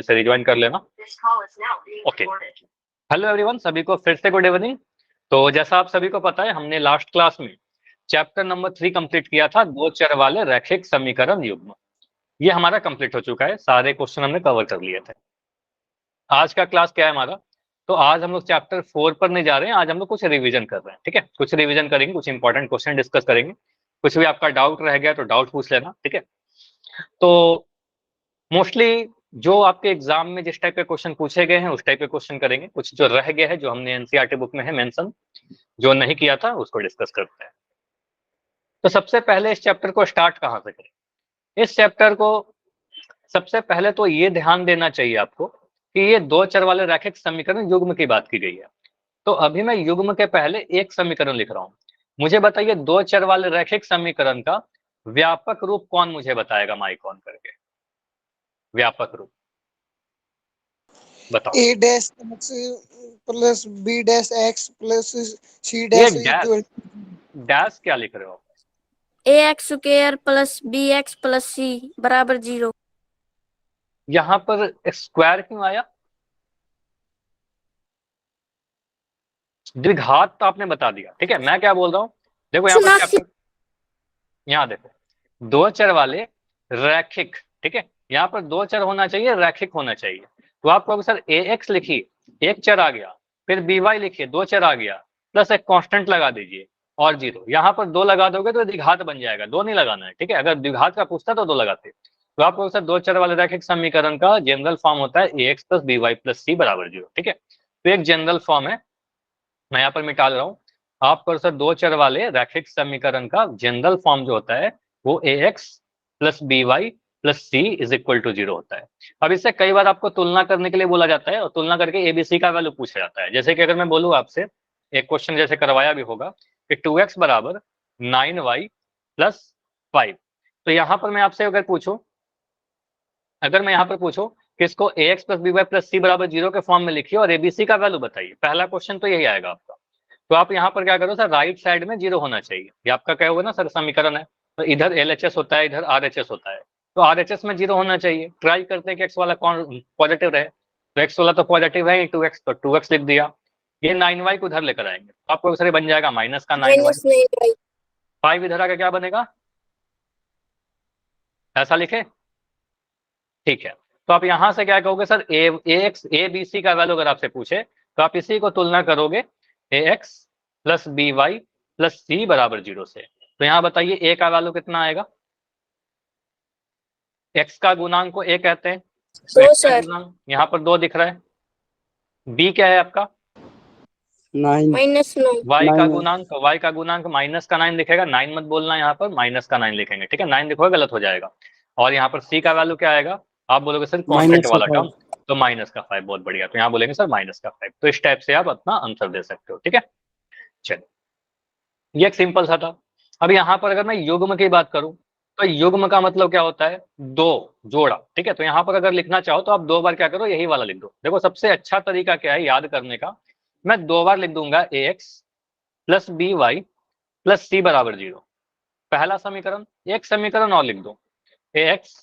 से रिज्वाइन कर लेना। ओके, हेलो एवरीवन, सभी को फिर से गुड इवनिंग। तो जैसा आप सभी को पता है, हमने लास्ट क्लास में चैप्टर नंबर 3 कंप्लीट किया था, दो चर वाले रैखिक समीकरण युग्म। ये हमारा कंप्लीट हो चुका है, सारे क्वेश्चन हमने कवर कर लिए थे। आज का क्लास क्या है हमारा, तो आज हम लोग चैप्टर 4 पर नहीं जा रहे हैं, आज हम लोग कुछ रिवीजन कर रहे हैं। ठीक है, कुछ रिवीजन करेंगे, कुछ इंपॉर्टेंट क्वेश्चन डिस्कस करेंगे। कुछ भी आपका डाउट रह गया तो डाउट पूछ लेना। ठीक है, तो मोस्टली जो आपके एग्जाम में जिस टाइप के क्वेश्चन पूछे गए हैं उस टाइप के क्वेश्चन करेंगे। कुछ जो रह गया है, जो हमने एनसीईआरटी बुक में है मेंशन, जो नहीं किया था उसको डिस्कस करते हैं। तो सबसे पहले इस चैप्टर को स्टार्ट कहाँ से करें? इस चैप्टर को सबसे पहले तो ये ध्यान देना चाहिए आपको कि ये दो चर वाले रैखिक समीकरण युग्म की बात की गई है। तो अभी मैं युग्म के पहले एक समीकरण लिख रहा हूं। मुझे बताइए, दो चर वाले रैखिक समीकरण का व्यापक रूप कौन मुझे बताएगा माइक ऑन करके? व्यापक रूप बताओ। a dash x plus b dash x plus c ये डैश डैश क्या लिख रहे हो? ax square plus bx plus c बराबर 0। यहाँ पर स्क्वायर क्यों आया? द्विघात तो आपने बता दिया। ठीक है, मैं क्या बोल रहा हूँ, देखो यहाँ पर चैप्टर, यहाँ देखो, दो चर वाले रैखिक। ठीक है, यहाँ पर दो चर होना चाहिए, रैखिक होना चाहिए। तो आप कहोगे सर ax लिखिए, एक चर आ गया, फिर by लिखिए, दो चर आ गया, प्लस एक कांस्टेंट लगा दीजिए और 0। यहाँ पर दो लगा दोगे तो द्विघात बन जाएगा, दो नहीं लगाना है। ठीक है, अगर द्विघात का पूछता तो दो लगाते। तो आप कहोगे सर दो चर वाले रैखिक समीकरण का जनरल फॉर्म होता है ax plus by plus c बराबर 0। ठीक है, तो एक जनरल फॉर्म है, मैं यहाँ पर मिटा रहा हूँ। आप करो सर दो चर वाले रैखिक समीकरण का जनरल फॉर्म जो होता है वो ax plus by plus c is equal to 0 होता है। अब इससे कई बार आपको तुलना करने के लिए बोला जाता है और तुलना करके एबीसी का वैल्यू पूछा जाता है। जैसे कि अगर मैं बोलूँ आपसे, एक क्वेश्चन जैसे करवाया भी होगा कि 2x बराबर 9y प्लस 5, तो यहाँ पर मैं आपसे अगर पूछूं, अगर मैं यहाँ पर पूछूं कि इसको ax plus by plus c बराबर 0 के फॉर्म में लिखिए और एबीसी का वैल्यू बताइए, पहला क्वेश्चन तो यही आएगा आपका। तो आप यहाँ पर क्या करो सर, राइट साइड में 0 होना चाहिए। ये आपका क्या होगा ना सर, समीकरण है, तो इधर एलएचएस होता है, इधर आरएचएस होता है, तो आरएचएस में 0 होना चाहिए। ट्राई करते हैं कि एक्स वाला कौन पॉजिटिव रहे, तो एक्स वाला तो पॉजिटिव है, 2x तो 2x लिख दिया। ये 9y को उधर लेकर आएंगे, तो आपको सर बन जाएगा माइनस का 9y। 5 इधर आकर क्या बनेगा, ऐसा लिखे? ठीक है, तो आप यहाँ से क्या कहोगे सर, ax abc का वैल्यू अगर आपसे पूछे तो आप इसी को तुलना करोगे ax plus by plus c बराबर 0 से। तो यहाँ बताइए a का वैल्यू कितना आएगा? x का गुणांक को a कहते हैं, तो x का गुणांक यहाँ पर 2 दिख रहा है। b क्या है आपका? 9 y का गुणांक माइनस का 9 दिखेगा। 9 मत बोलना, यहाँ पर माइनस का 9 लिखेंगे। ठीक है, 9 लिखोगे गलत हो जाएगा। और यहाँ पर c का वैल्यू क्या आएगा? आप बोलोगे सर कांस्टेंट वाला टर्म, तो माइनस का 5। बहुत बढ़िया, तो यहाँ बोलेंगे सर माइनस का 5। तो इस टाइप से आप अपना आंसर दे सकते हो। ठीक है, चलिए, ये एक सिंपल सा था। अब यहाँ पर अगर मैं युग्म की बात करूं, तो युग्म का मतलब क्या होता है? दो, जोड़ा। ठीक है, तो यहाँ पर अगर लिखना चाहो तो आप 2 बार क्या करो, यही वाला लिख दो। देखो सबसे अच्छा तरीका क्या है याद करने का, मैं 2 बार लिख दूंगा ax plus by plus c बराबर 0, पहला समीकरण। एक समीकरण और लिख दो, ax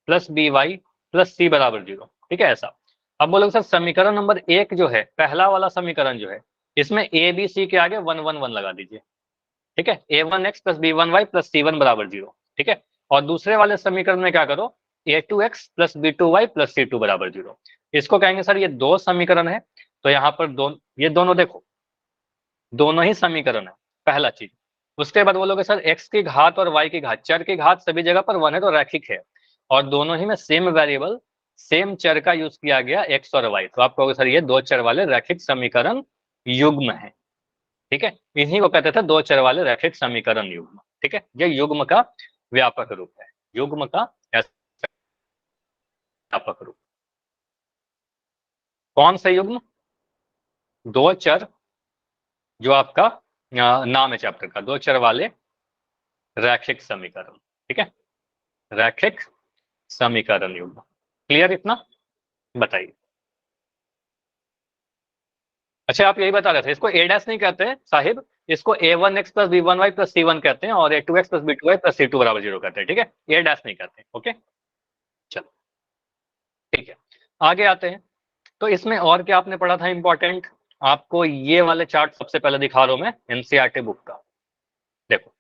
plus by plus c बराबर 0। ठीक है, ऐसा। अब बोलोगे सर समीकरण नंबर 1 जो है, पहला वाला समीकरण जो है, इसमें a b c के आगे 1 1 1 लगा दीजिए। ठीक है, a1x plus b1y plus c1 बराबर 0। ठीक है, और दूसरे वाले समीकरण में क्या करो, a2x plus b2y plus c2 बराबर 0। इसको कहेंगे सर ये दो समीकरण है, तो यहाँ पर ये दोनों देखो, दोनों ही समीकरण है, पहला चीज। उसके बाद बोलोगे सर x की घात और y की घात, चर की घात सभी जगह पर 1 है तो रैखिक है, और दोनों ही में सेम वेरिएबल, सेम चर का यूज किया गया x और y, तो आप कहोगे सर ये दो चर वाले रैखिक समीकरण युग्म है। ठीक है, इन्हीं को कहते थे दो चर वाले रैखिक समीकरण युग्म। ठीक है, ये युग्म का व्यापक रूप है, युग्म का व्यापक रूप। कौन सा युग्म? दो चर, जो आपका नाम है चैप्टर का, दो चर वाले रैखिक समीकरण। ठीक है, रैखिक समीकरण युग्म। क्लियर इतना? बताइए। अच्छा, आप यही बता रहे थे, इसको a डैश नहीं कहते साहिब, इसको a1x plus b1y plus c1 कहते हैं, और a2x plus b2y plus c2 बराबर 0 कहते हैं। ठीक है, a डैश नहीं कहते। ओके, चलो ठीक है। आगे आते हैं। तो इसमें और क्या आपने पढ़ा था इंपॉर्टेंट, आपको ये वाले चार्ट सबसे पहले दिखा रहा हूं मैं एनसीईआरटी बुक का। देखो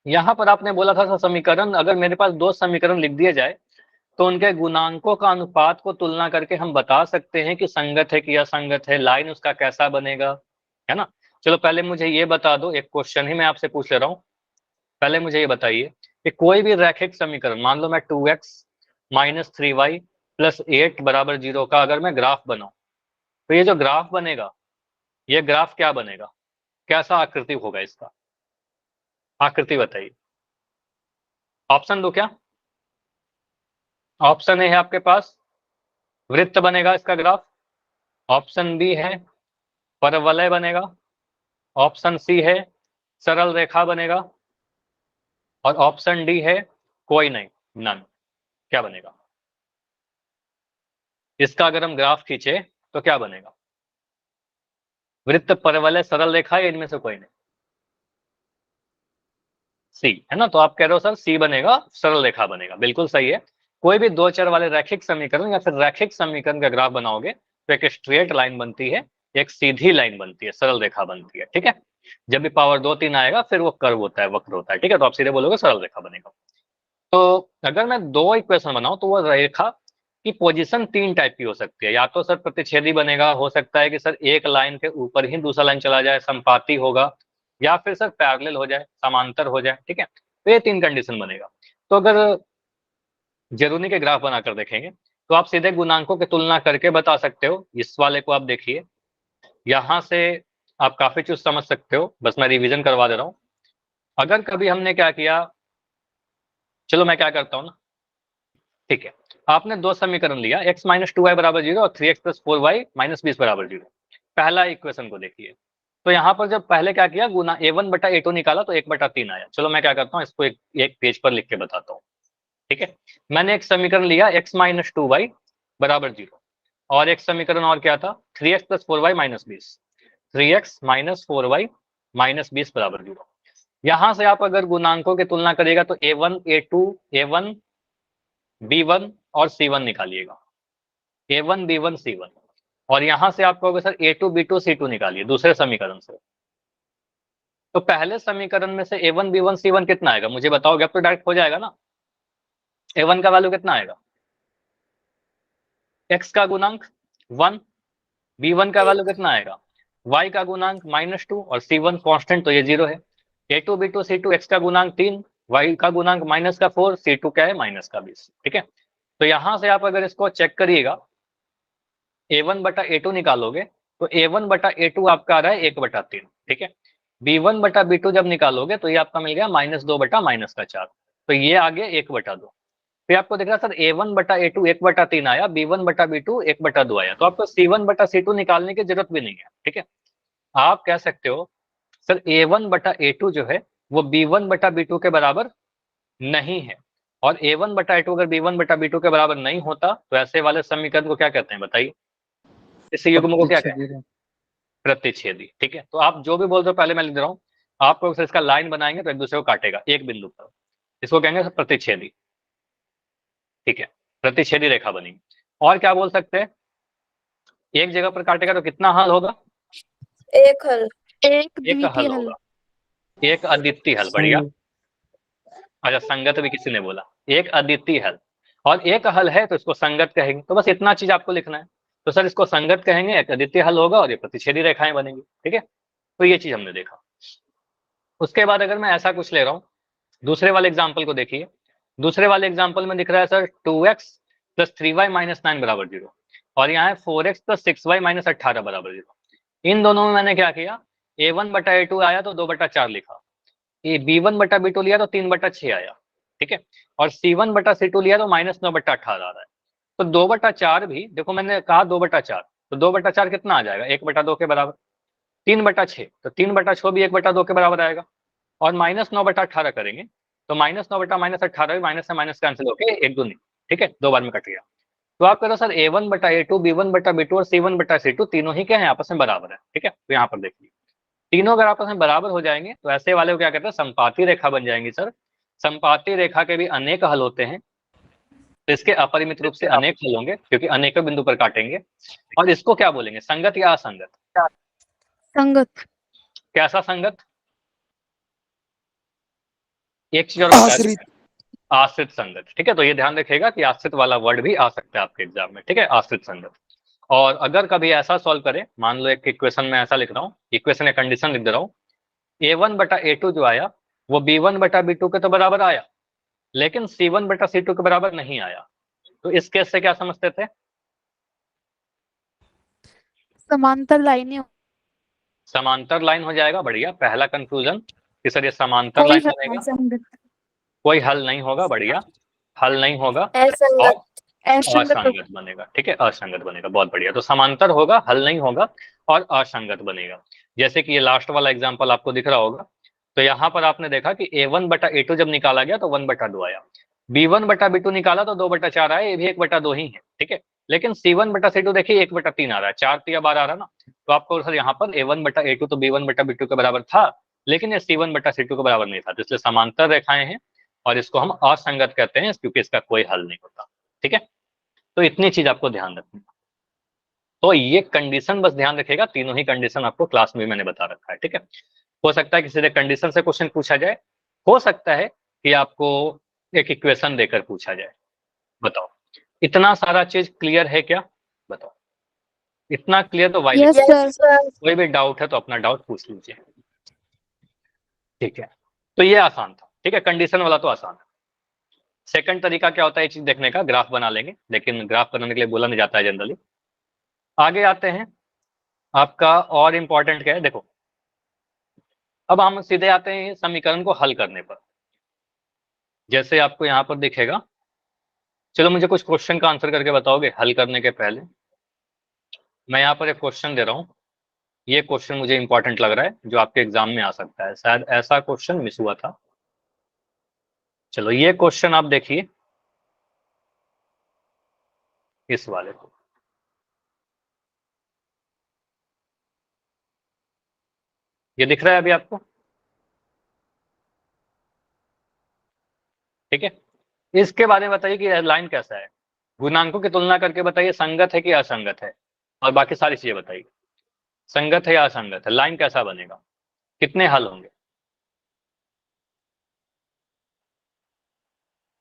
यहां पर आपने बोला था समीकरण, अगर मेरे पास दो समीकरण लिख दिए जाए तो उनके गुणांकों का अनुपात को तुलना करके हम बता सकते हैं कि संगत है कि असंगत है, लाइन उसका कैसा बनेगा, है ना। चलो पहले मुझे ये बता दो, एक क्वेश्चन ही मैं आपसे पूछ ले रहा हूँ। पहले मुझे ये बताइए कि कोई भी रैखिक समीकरण, मान लो मैं 2x माइनस 3y प्लस 8 बराबर 0 का अगर मैं ग्राफ बनाऊं, तो ये जो ग्राफ बनेगा, ये ग्राफ क्या बनेगा, कैसा आकृति होगा इसका, आकृति बताइए। ऑप्शन दो क्या? ऑप्शन ए है आपके पास वृत्त बनेगा इसका ग्राफ, ऑप्शन बी है परवलय बनेगा, ऑप्शन सी है सरल रेखा बनेगा, और ऑप्शन डी है कोई नहीं, नन। क्या बनेगा इसका अगर हम ग्राफ खींचे तो क्या बनेगा? वृत्त, परवलय, सरल रेखा, या इनमें से कोई नहीं? सी है ना, तो आप कह रहे हो सर सी बनेगा, सरल रेखा बनेगा, बिल्कुल सही है। कोई भी दो चर वाले रैखिक समीकरण या फिर रैखिक समीकरण का ग्राफ बनाओगे तो एक स्ट्रेट लाइन बनती है, एक सीधी लाइन बनती है, सरल रेखा बनती है, ठीक है। जब भी पावर 2 3 आएगा फिर वो कर्व होता है, वक्र होता है, ठीक है, तो आप सीधे बोलोगे सरल रेखा बनेगा। तो अगर मैं दो इक्वेशन बनाऊं तो वो रेखा की पोजीशन तीन टाइप की हो सकती है, या तो सर प्रतिच्छेदी बनेगा, हो सकता है कि सर एक लाइन के ऊपर ही दूसरा लाइन चला जाए, संपाती होगा, या फिर सर पैरेलल हो जाए, समांतर हो जाए, ठीक है। तो ये तीन कंडीशन बनेगा। तो अगर जरूरी के ग्राफ बनाकर देखेंगे तो आप सीधे गुणांकों की तुलना करके बता सकते हो। इस वाले को आप देखिए, यहां से आप काफी चीज समझ सकते हो, बस मैं रिवीजन करवा दे रहा हूं। अगर कभी हमने क्या किया, चलो मैं क्या करता हूँ ना, ठीक है, आपने दो समीकरण लिया, x माइनस 2y बराबर 0 और 3x प्लस 4y माइनस 20 बराबर 0। पहला इक्वेशन को देखिए, तो यहाँ पर जब पहले क्या किया, गुना a1 बटा a2 निकाला तो 1/3 आया। चलो मैं क्या करता हूँ, इसको एक पेज पर लिख के बताता हूँ, ठीक है। मैंने एक समीकरण लिया x माइनस 2y बराबर 0, और एक समीकरण और क्या था, 3x plus 4y minus 20, 3x minus 4y minus 20 बराबर 0। यहां से आप अगर गुणांकों की तुलना करिएगा तो a1 a2 a1 b1 और c1 निकालिएगा, a1 b1 c1, और यहां से आप कहोगे सर a2 b2 c2 निकालिए दूसरे समीकरण से। तो पहले समीकरण में से a1 b1 c1 कितना आएगा मुझे बताओगे, अब तो डायरेक्ट हो जाएगा ना। a1 का वैल्यू कितना आएगा, x का गुणांक 1, b1 का वैल्यू कितना आएगा, y का गुणांक -2, और c1 कांस्टेंट तो ये 0 है। a2 b2 c2, x का गुणांक 3, y का गुणांक -4, c2 क्या है -20, ठीक है। तो यहां से आप अगर इसको चेक करिएगा, a1 बटा a2 निकालोगे तो a1 बटा a2 आपका आ रहा है 1/3, ठीक है। b1 बटा b2 जब निकालोगे तो ये आपका मिल गया -2 बटा -4, तो ये आ गया 1/2। फिर आपको दिख रहा सर a1 बटा a2 1/3 आया, b1 बटा b2 1/2 आया, तो आपको c1 बटा c2 निकालने की जरूरत भी नहीं है, ठीक है। आप कह सकते हो सर a1 बटा a2 जो है वो b1 बटा b2 के बराबर नहीं है, और a1 बटा a2 अगर b1 बटा b2 के बराबर नहीं होता तो ऐसे वाले समीकरण को क्या कहते हैं बताइए, इस युग्म को क्या कहते हैं, प्रतिच्छेदी, ठीक है। तो आप जो भी बोल रहे हो पहले मैं लिख दे रहा हूँ, आपको इसका लाइन बनाएंगे तो एक दूसरे को काटेगा एक बिंदु पर, इसको कहेंगे प्रतिच्छेदी, ठीक है, प्रतिच्छेदी रेखा बनेगी। और क्या बोल सकते हैं, एक जगह पर काटेगा तो कितना हल होगा, एक हल, एक एक द्वितीय हल हल। होगा, एक अद्वितीय हल, बढ़िया। अच्छा संगत भी किसी ने बोला, एक अद्वितीय हल, और एक हल है तो इसको संगत कहेंगे, तो बस इतना चीज आपको लिखना है। तो सर इसको संगत कहेंगे, एक अद्वितीय हल होगा और ये प्रतिच्छेदी रेखाएं बनेंगी, ठीक है। तो ये चीज हमने देखा। उसके बाद अगर मैं ऐसा कुछ ले रहा हूँ, दूसरे वाले एग्जाम्पल को देखिए, दूसरे वाले एग्जाम्पल में दिख रहा है sir 2x plus 3y minus 9 बराबर 0, और यहाँ है 4x प्लस 6y माइनस 18 बराबर 0। इन दोनों में मैंने क्या किया, a1 बटा a2 आया तो 2/4 लिखा, ये b1 बटा b2 लिया तो 3/6 आया, ठीक है, और c1 बटा c2 लिया तो -9/18 आ रहा है। तो 2/4 भी देखो, मैंने कहा 2/4, तो 2/4 कितना आ जाएगा, 1/2 के बराबर, 3/6, तो 3/6 भी 1/2 के बराबर आएगा, और -9/18 करेंगे तो -9 बटा -18 भी माइनस से माइनस कैंसिल होके एक दूनी, ठीक है, दो बार में कट गया। तो आप करो सर a1 बटा a2 b1 बटा b2 और c1 बटा c2 तीनों ही क्या है आपस में बराबर है, ठीक है। तो यहाँ पर देखिए तीनों अगर आपस में बराबर हो जाएंगे तो ऐसे वाले को क्या कहते हैं, संपाती रेखा बन जाएंगी सर। संपाती रेखा के भी अनेक हल होते हैं, तो इसके अपरिमित रूप से अनेक हल होंगे क्योंकि अनेकों बिंदु पर काटेंगे। और इसको क्या बोलेंगे, संगत या असंगत? संगत। कैसा संगत? एक चीज और बता दूं, आश्रित। आश्रित संगत। ठीक है, तो ये ध्यान रखिएगा कि आश्रित वाला वर्ड भी आ सकता है आपके एग्जाम में। ठीक है, आश्रित संगत। और अगर कभी ऐसा सॉल्व करें, मान लो एक इक्वेशन में ऐसा लिख रहा हूँ, इक्वेशन या कंडीशन लिख दे रहा हूँ, a1/a2 जो आया वो b1/b2 के तो बराबर आया, लेकिन c1/c2 के बराबर नहीं आया। तो इस केस से क्या समझते थे? समांतर लाइनें। समांतर लाइन हो जाएगा। बढ़िया, पहला कंक्लूजन कि सर ये समांतर लाइन बनेगा, कोई हल नहीं होगा। बढ़िया, हल नहीं होगा और असंगत बनेगा। ठीक है, असंगत बनेगा। बहुत बढ़िया, तो समांतर होगा, हल नहीं होगा और असंगत बनेगा। जैसे कि ये लास्ट वाला एग्जांपल आपको दिख रहा होगा, तो यहाँ पर आपने देखा कि a1/a2 जब निकाला गया तो 1/2 आया, b1/b2 निकाला तो 2/4 आया, ये भी 1/2 ही है। ठीक है, लेकिन c1/c2 देखिए 1/3 आ रहा है, 4 3 12 आ रहा है ना। तो आपको सर यहाँ पर a1/a2 तो b1/b2 के बराबर था, लेकिन ये c1/c2 के बराबर नहीं था, तो इसलिए समांतर रेखाएं हैं और इसको हम असंगत कहते हैं क्योंकि इसका कोई हल नहीं होता। ठीक है, तो इतनी चीज आपको ध्यान रखनी। तो ये कंडीशन बस ध्यान रखिएगा, तीनों ही कंडीशन आपको क्लास में मैंने बता रखा है। ठीक है, हो सकता है कि सीधे कंडीशन से क्वेश्चन पूछा जाए, हो सकता है कि आपको एक इक्वेशन देकर पूछा जाए। बताओ, इतना सारा चीज क्लियर है क्या? बताओ, इतना क्लियर तो वाई यस सर। कोई भी डाउट है तो अपना डाउट पूछ लीजिए। ठीक है, तो ये आसान था। ठीक है, कंडीशन वाला तो आसान है। सेकंड तरीका क्या होता है ये चीज देखने का, ग्राफ बना लेंगे, लेकिन ग्राफ बनाने के लिए बोला नहीं जाता है जनरली। आगे आते हैं, आपका और इंपॉर्टेंट क्या है, देखो अब हम सीधे आते हैं समीकरण को हल करने पर। जैसे आपको यहाँ पर दिखेगा, चलो मुझे कुछ क्वेश्चन का आंसर करके बताओगे हल करने के पहले। मैं यहाँ पर एक क्वेश्चन दे रहा हूँ, ये क्वेश्चन मुझे इंपॉर्टेंट लग रहा है, जो आपके एग्जाम में आ सकता है, शायद ऐसा क्वेश्चन मिस हुआ था। चलो ये क्वेश्चन आप देखिए, इस वाले को। ये दिख रहा है अभी आपको? ठीक है, इसके बारे में बताइए कि लाइन कैसा है, गुणांकों की तुलना करके बताइए संगत है कि असंगत है, और बाकी सारी चीजें बताइए। संगत है या असंगत है, लाइन कैसा बनेगा, कितने हल होंगे?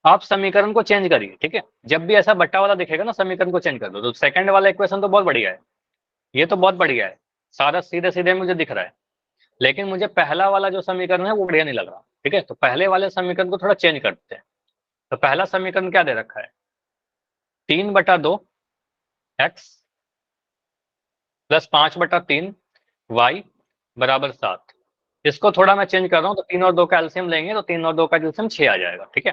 आप समीकरण को चेंज करिए। ठीक है, जब भी ऐसा बट्टा वाला दिखेगा ना, समीकरण को चेंज कर दो। तो सेकंड वाला इक्वेशन तो बहुत बढ़िया है, ये तो बहुत बढ़िया है, सारा सीधे सीधे मुझे दिख रहा है, लेकिन मुझे पहला वाला जो समीकरण है वो बढ़िया नहीं लग रहा। ठीक है, तो पहले वाले समीकरण को थोड़ा चेंज करते हैं। तो पहला समीकरण क्या दे रखा है, 3/2 x प्लस 5/3 y बराबर 7। इसको थोड़ा मैं चेंज कर रहा हूँ, तो 3 और 2 का एलसीएम लेंगे तो 3 और 2 का एलसीएम 6 आ जाएगा। ठीक है,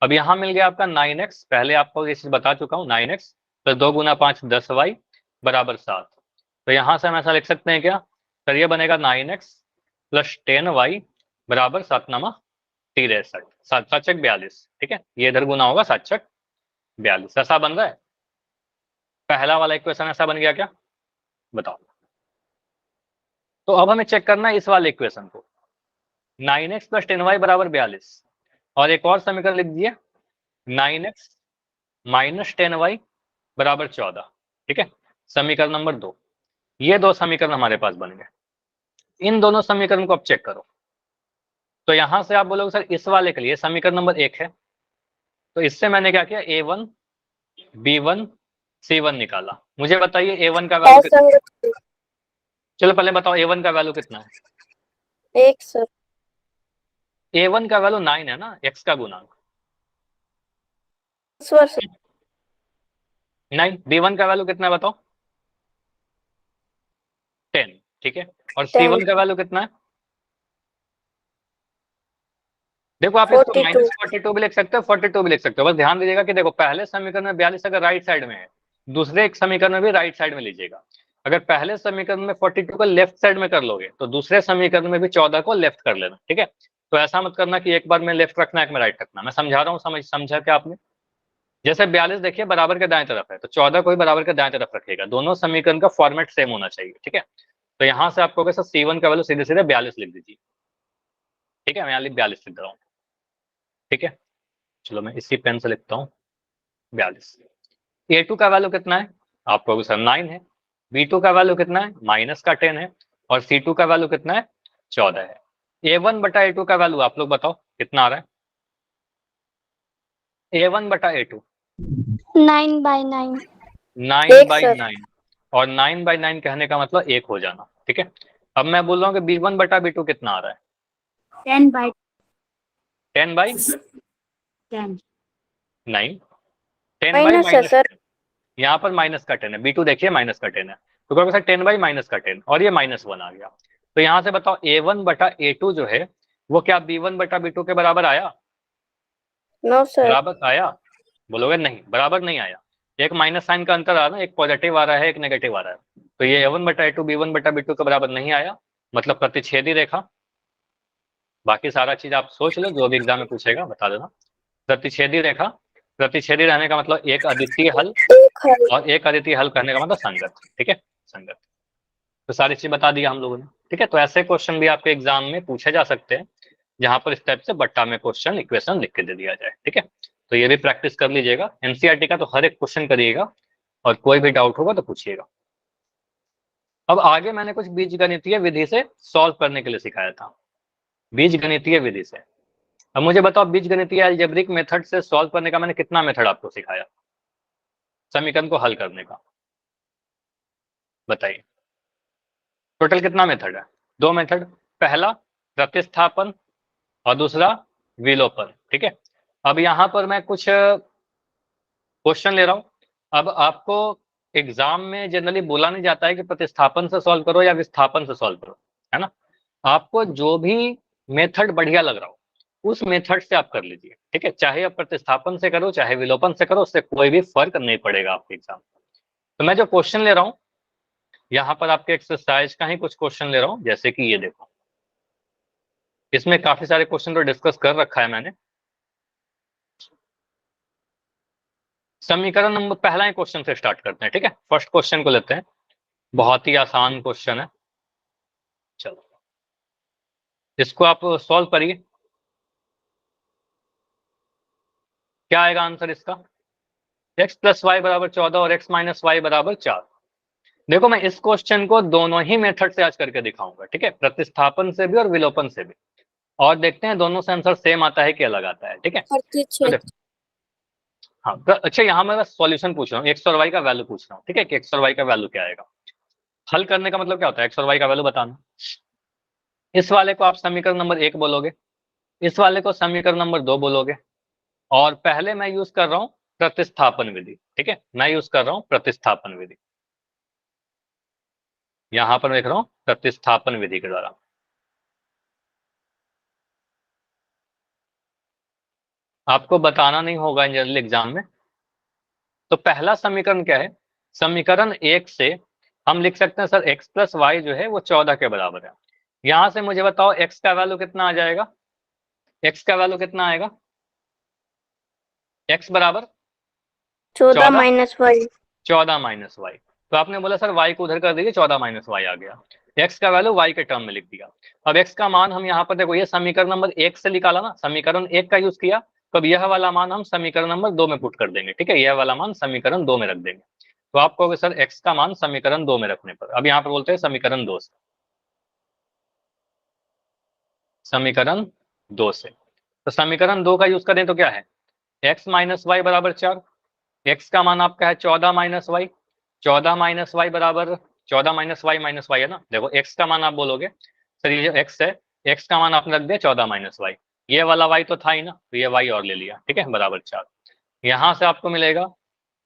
अब यहाँ मिल गया आपका 9x, पहले आपको ये चीज बता चुका हूँ, 9x प्लस 2 गुना 5 10y बराबर 7। तो यहाँ से हम ऐसा लिख सकते हैं क्या, सर ये बनेगा 9x प्लस 10y बराबर 7 नमा 63, 7×7 42। ठीक है, ये इधर गुना होगा 7×6 42, ऐसा बन रहा है। पहला वाला इक्वेशन ऐसा बन गया क्या, बताओ। तो अब हमें चेक करना है इस वाले इक्वेशन को, 9x प्लस 10y बराबर 42, और एक और समीकरण लिख दिए 9x माइनस 10y बराबर 14। ठीक है, समीकरण नंबर 2। ये दो समीकरण हमारे पास बन गए। इन दोनों समीकरण को अब चेक करो। तो यहां से आप बोलोगे सर इस वाले के लिए समीकरण नंबर 1 है, तो इससे मैंने क्या किया, a1 b1 c1 निकाला। मुझे बताइए a1 का वैल्यू कितना है? चलो पहले बताओ a1 का वैल्यू कितना है? 1 सर। a1 का वैल्यू 9 है ना, x का गुणांक 9। b1 का वैल्यू कितना है बताओ, 10। ठीक है, और c1 का वैल्यू कितना है? देखो आप इसको 42। -42 भी लिख सकते हो, 42 भी लिख सकते हो। बस ध्यान दीजिएगा कि देखो पहले समीकरण में 42 अगर राइट साइड में है, दूसरे एक समीकरण में भी राइट साइड में लीजिएगा। अगर पहले समीकरण में 42 को लेफ्ट साइड में कर लोगे तो दूसरे समीकरण में भी 14 को लेफ्ट कर लेना। ठीक है, तो ऐसा मत करना कि एक बार में लेफ्ट रखना एक में राइट रखना। मैं समझा रहा हूँ, समझा क्या आपने? जैसे 42 देखिए बराबर के दाएं तरफ है, तो 14 को भी बराबर के दाएं तरफ रखेगा। दोनों समीकरण का फॉर्मेट सेम होना चाहिए। ठीक है, तो यहाँ से आपको सर C1 का वैल्यू सीधे सीधे 42 लिख दीजिए। ठीक है, मैं यहाँ 42 लिख रहा हूँ। ठीक है, चलो मैं इसी पेन से लिखता हूँ। 42। A2 का वैल्यू कितना है, आपको सर 9 है। B2 का वैल्यू कितना है, माइनस का 10 है। और C2 का वैल्यू कितना है, 14 है। A1 बटा A2 का वैल्यू आप लोग बताओ कितना आ रहा है। A1 बटा A2 9/9। 9/9। और 9/9 कहने का मतलब 1 हो जाना, ठीक है। अब मैं बोल रहा हूँ कि B1 बटा B2 कितना आ रहा है, 10/10। 10/9, 10 बाई माइनस है माइनस सर। 10। यहाँ पर माइनस का 10 है, B2 देखिए माइनस का 10 है, तो कहोगे सर 10 बाई माइनस का 10, और ये -1 आ गया। तो यहाँ से बताओ A1 बटा A2 जो है वो क्या B1 बटा B2 के बराबर आया, नो सर। बराबर आया, बोलोगे नहीं बराबर नहीं आया। एक माइनस साइन का अंतर आ रहा है, एक पॉजिटिव आ रहा है, एक नेगेटिव आ रहा है। तो ये A1 बटा A2 B1 बटा B2 के बराबर नहीं आया, मतलब प्रतिच्छेदी रेखा। बाकी सारा चीज आप सोच लो, जो भी एग्जाम में पूछेगा बता देना। प्रतिच्छेदी रेखा, प्रतिच्छेदी रहने का मतलब एक अद्वितीय हल, एक है। और एक अद्वितीय हल करने का मतलब संगत, ठीक है, संगत। तो सारी चीज बता दिया हम लोगों ने, ठीक है। तो ऐसे क्वेश्चन भी आपके एग्जाम में पूछे जा सकते हैं, जहां पर इस टाइप से बट्टा में क्वेश्चन इक्वेशन लिख के दे दिया जाए, ठीक है। तो ये भी प्रैक्टिस कर लीजिएगा, एनसीईआरटी का तो हर एक क्वेश्चन करिएगा, और कोई भी डाउट होगा तो पूछिएगा। अब आगे मैंने कुछ बीजगणितीय विधि से सॉल्व करने के लिए सिखाया था, बीजगणितीय विधि से। अब मुझे बताओ, बीजगणितीय अलजेब्रिक मेथड से सॉल्व करने का मैंने कितना मेथड आपको सिखाया समीकरण को हल करने का, बताइए। टोटल कितना मेथड है, 2 मेथड। पहला प्रतिस्थापन और दूसरा विलोपन, ठीक है। अब यहाँ पर मैं कुछ क्वेश्चन ले रहा हूँ। अब आपको एग्जाम में जनरली बोला नहीं जाता है कि प्रतिस्थापन से सॉल्व करो या विस्थापन से सॉल्व करो, है ना। आपको जो भी मेथड बढ़िया लग रहा हो उस मेथड से आप कर लीजिए, ठीक है। चाहे आप प्रतिस्थापन से करो चाहे विलोपन से करो, उससे कोई भी फर्क नहीं पड़ेगा आपके एग्जाम। तो मैं जो क्वेश्चन ले रहा हूँ यहाँ पर आपके एक्सरसाइज का ही कुछ क्वेश्चन ले रहा हूँ, जैसे कि ये देखो, इसमें काफी सारे क्वेश्चन तो डिस्कस कर रखा है मैंने। समीकरण नंबर, पहला ही क्वेश्चन से स्टार्ट करते हैं, ठीक है। फर्स्ट क्वेश्चन को लेते हैं, बहुत ही आसान क्वेश्चन है। चलो इसको आप सॉल्व करिए, क्या आएगा आंसर इसका, x प्लस वाई बराबर 14 और x माइनस वाई बराबर 4। देखो मैं इस क्वेश्चन को दोनों ही मेथड से आज करके दिखाऊंगा, ठीक है, प्रतिस्थापन से भी और विलोपन से भी, और देखते हैं दोनों से आंसर सेम आता है कि अलग आता है, ठीक है। तो देखो, हाँ तो अच्छा, यहाँ मैं बस सॉल्यूशन पूछ रहा हूँ, एक्स और वाई का वैल्यू पूछ रहा हूँ, ठीक है, कि एक्स और वाई का वैल्यू क्या आएगा। हल करने का मतलब क्या होता है, एक्स और वाई का वैल्यू बताना। इस वाले को आप समीकरण नंबर 1 बोलोगे, इस वाले को समीकरण नंबर 2 बोलोगे, और पहले मैं यूज कर रहा हूँ प्रतिस्थापन विधि, ठीक है, मैं यूज कर रहा हूँ प्रतिस्थापन विधि। यहां पर देख रहा हूं प्रतिस्थापन विधि के द्वारा। आपको बताना नहीं होगा जनरल एग्जाम में। तो पहला समीकरण क्या है, समीकरण 1 से हम लिख सकते हैं सर x प्लस वाई जो है वो 14 के बराबर है। यहां से मुझे बताओ x का वैल्यू कितना आ जाएगा, x का वैल्यू कितना आएगा, x बराबर 14 14, माइनस वाई। 14 minus Y. तो आपने बोला सर y को उधर कर दीजिए, 14 माइनस वाई आ गया, x का वैल्यू y के टर्म में लिख दिया। अब x का मान हम यहाँ पर देखो, ये समीकरण नंबर 1 से निकाला ना, समीकरण 1 का यूज किया, तो अब यह वाला मान हम समीकरण नंबर 2 में पुट कर देंगे, ठीक है, यह वाला मान समीकरण 2 में रख देंगे। तो आप कहोगे सर x का मान समीकरण 2 में रखने पर, अब यहाँ पर बोलते हैं समीकरण 2 से, समीकरण 2 से। तो समीकरण 2 का यूज करें तो क्या है, x माइनस वाई बराबर 4, x का मान आपका है 14 माइनस वाई, 14 माइनस वाई बराबर 14 माइनस वाई है ना। देखो x का मान आप बोलोगे सर ये जो x है, x का मान आपने रख दिया 14 माइनस वाई, ये वाला y तो था ही ना, तो ये y और ले लिया, ठीक है, बराबर 4। यहाँ से आपको मिलेगा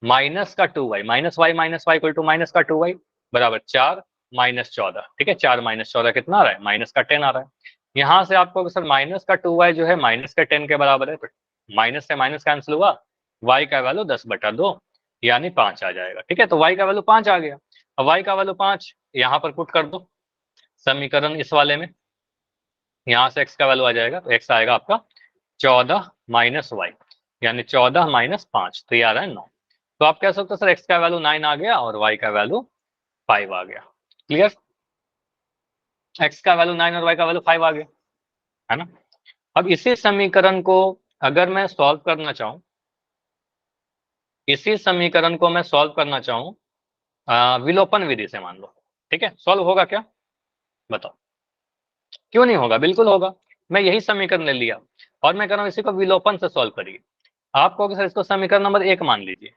माइनस का 2y, minus Y equal to minus का 2y बराबर 4 माइनस 14, ठीक है, 4 माइनस 14 कितना आ रहा है, माइनस का 10 आ रहा है। यहाँ से आपको सर माइनस का 2y जो है माइनस का 10 के बराबर है, तो माइनस से माइनस कैंसिल हुआ, y का वैल्यू 10/2 यानी 5 आ जाएगा, ठीक है। तो y का वैल्यू 5 आ गया। अब y का वैल्यू 5 यहाँ पर पुट कर दो समीकरण इस वाले में, यहाँ से x का वैल्यू आ जाएगा, तो x आएगा आपका 14 माइनस वाई, यानी 14 माइनस 5, तो ये आ रहा है 9। तो आप कह सकते हो सर x का वैल्यू 9 आ गया और y का वैल्यू 5 आ गया। क्लियर, x का वैल्यू 9 और y का वैल्यू 5 आ गया, है ना। अब इसी समीकरण को अगर मैं सॉल्व करना चाहूं, इसी समीकरण को मैं सॉल्व करना चाहूँ विलोपन विधि से, मान लो, ठीक है, सॉल्व होगा क्या बताओ? क्यों नहीं होगा, बिल्कुल होगा। मैं यही समीकरण ले लिया और मैं कह रहा हूँ इसी को विलोपन से सॉल्व करिए। आप कहोगे सर इसको समीकरण नंबर 1 मान लीजिए,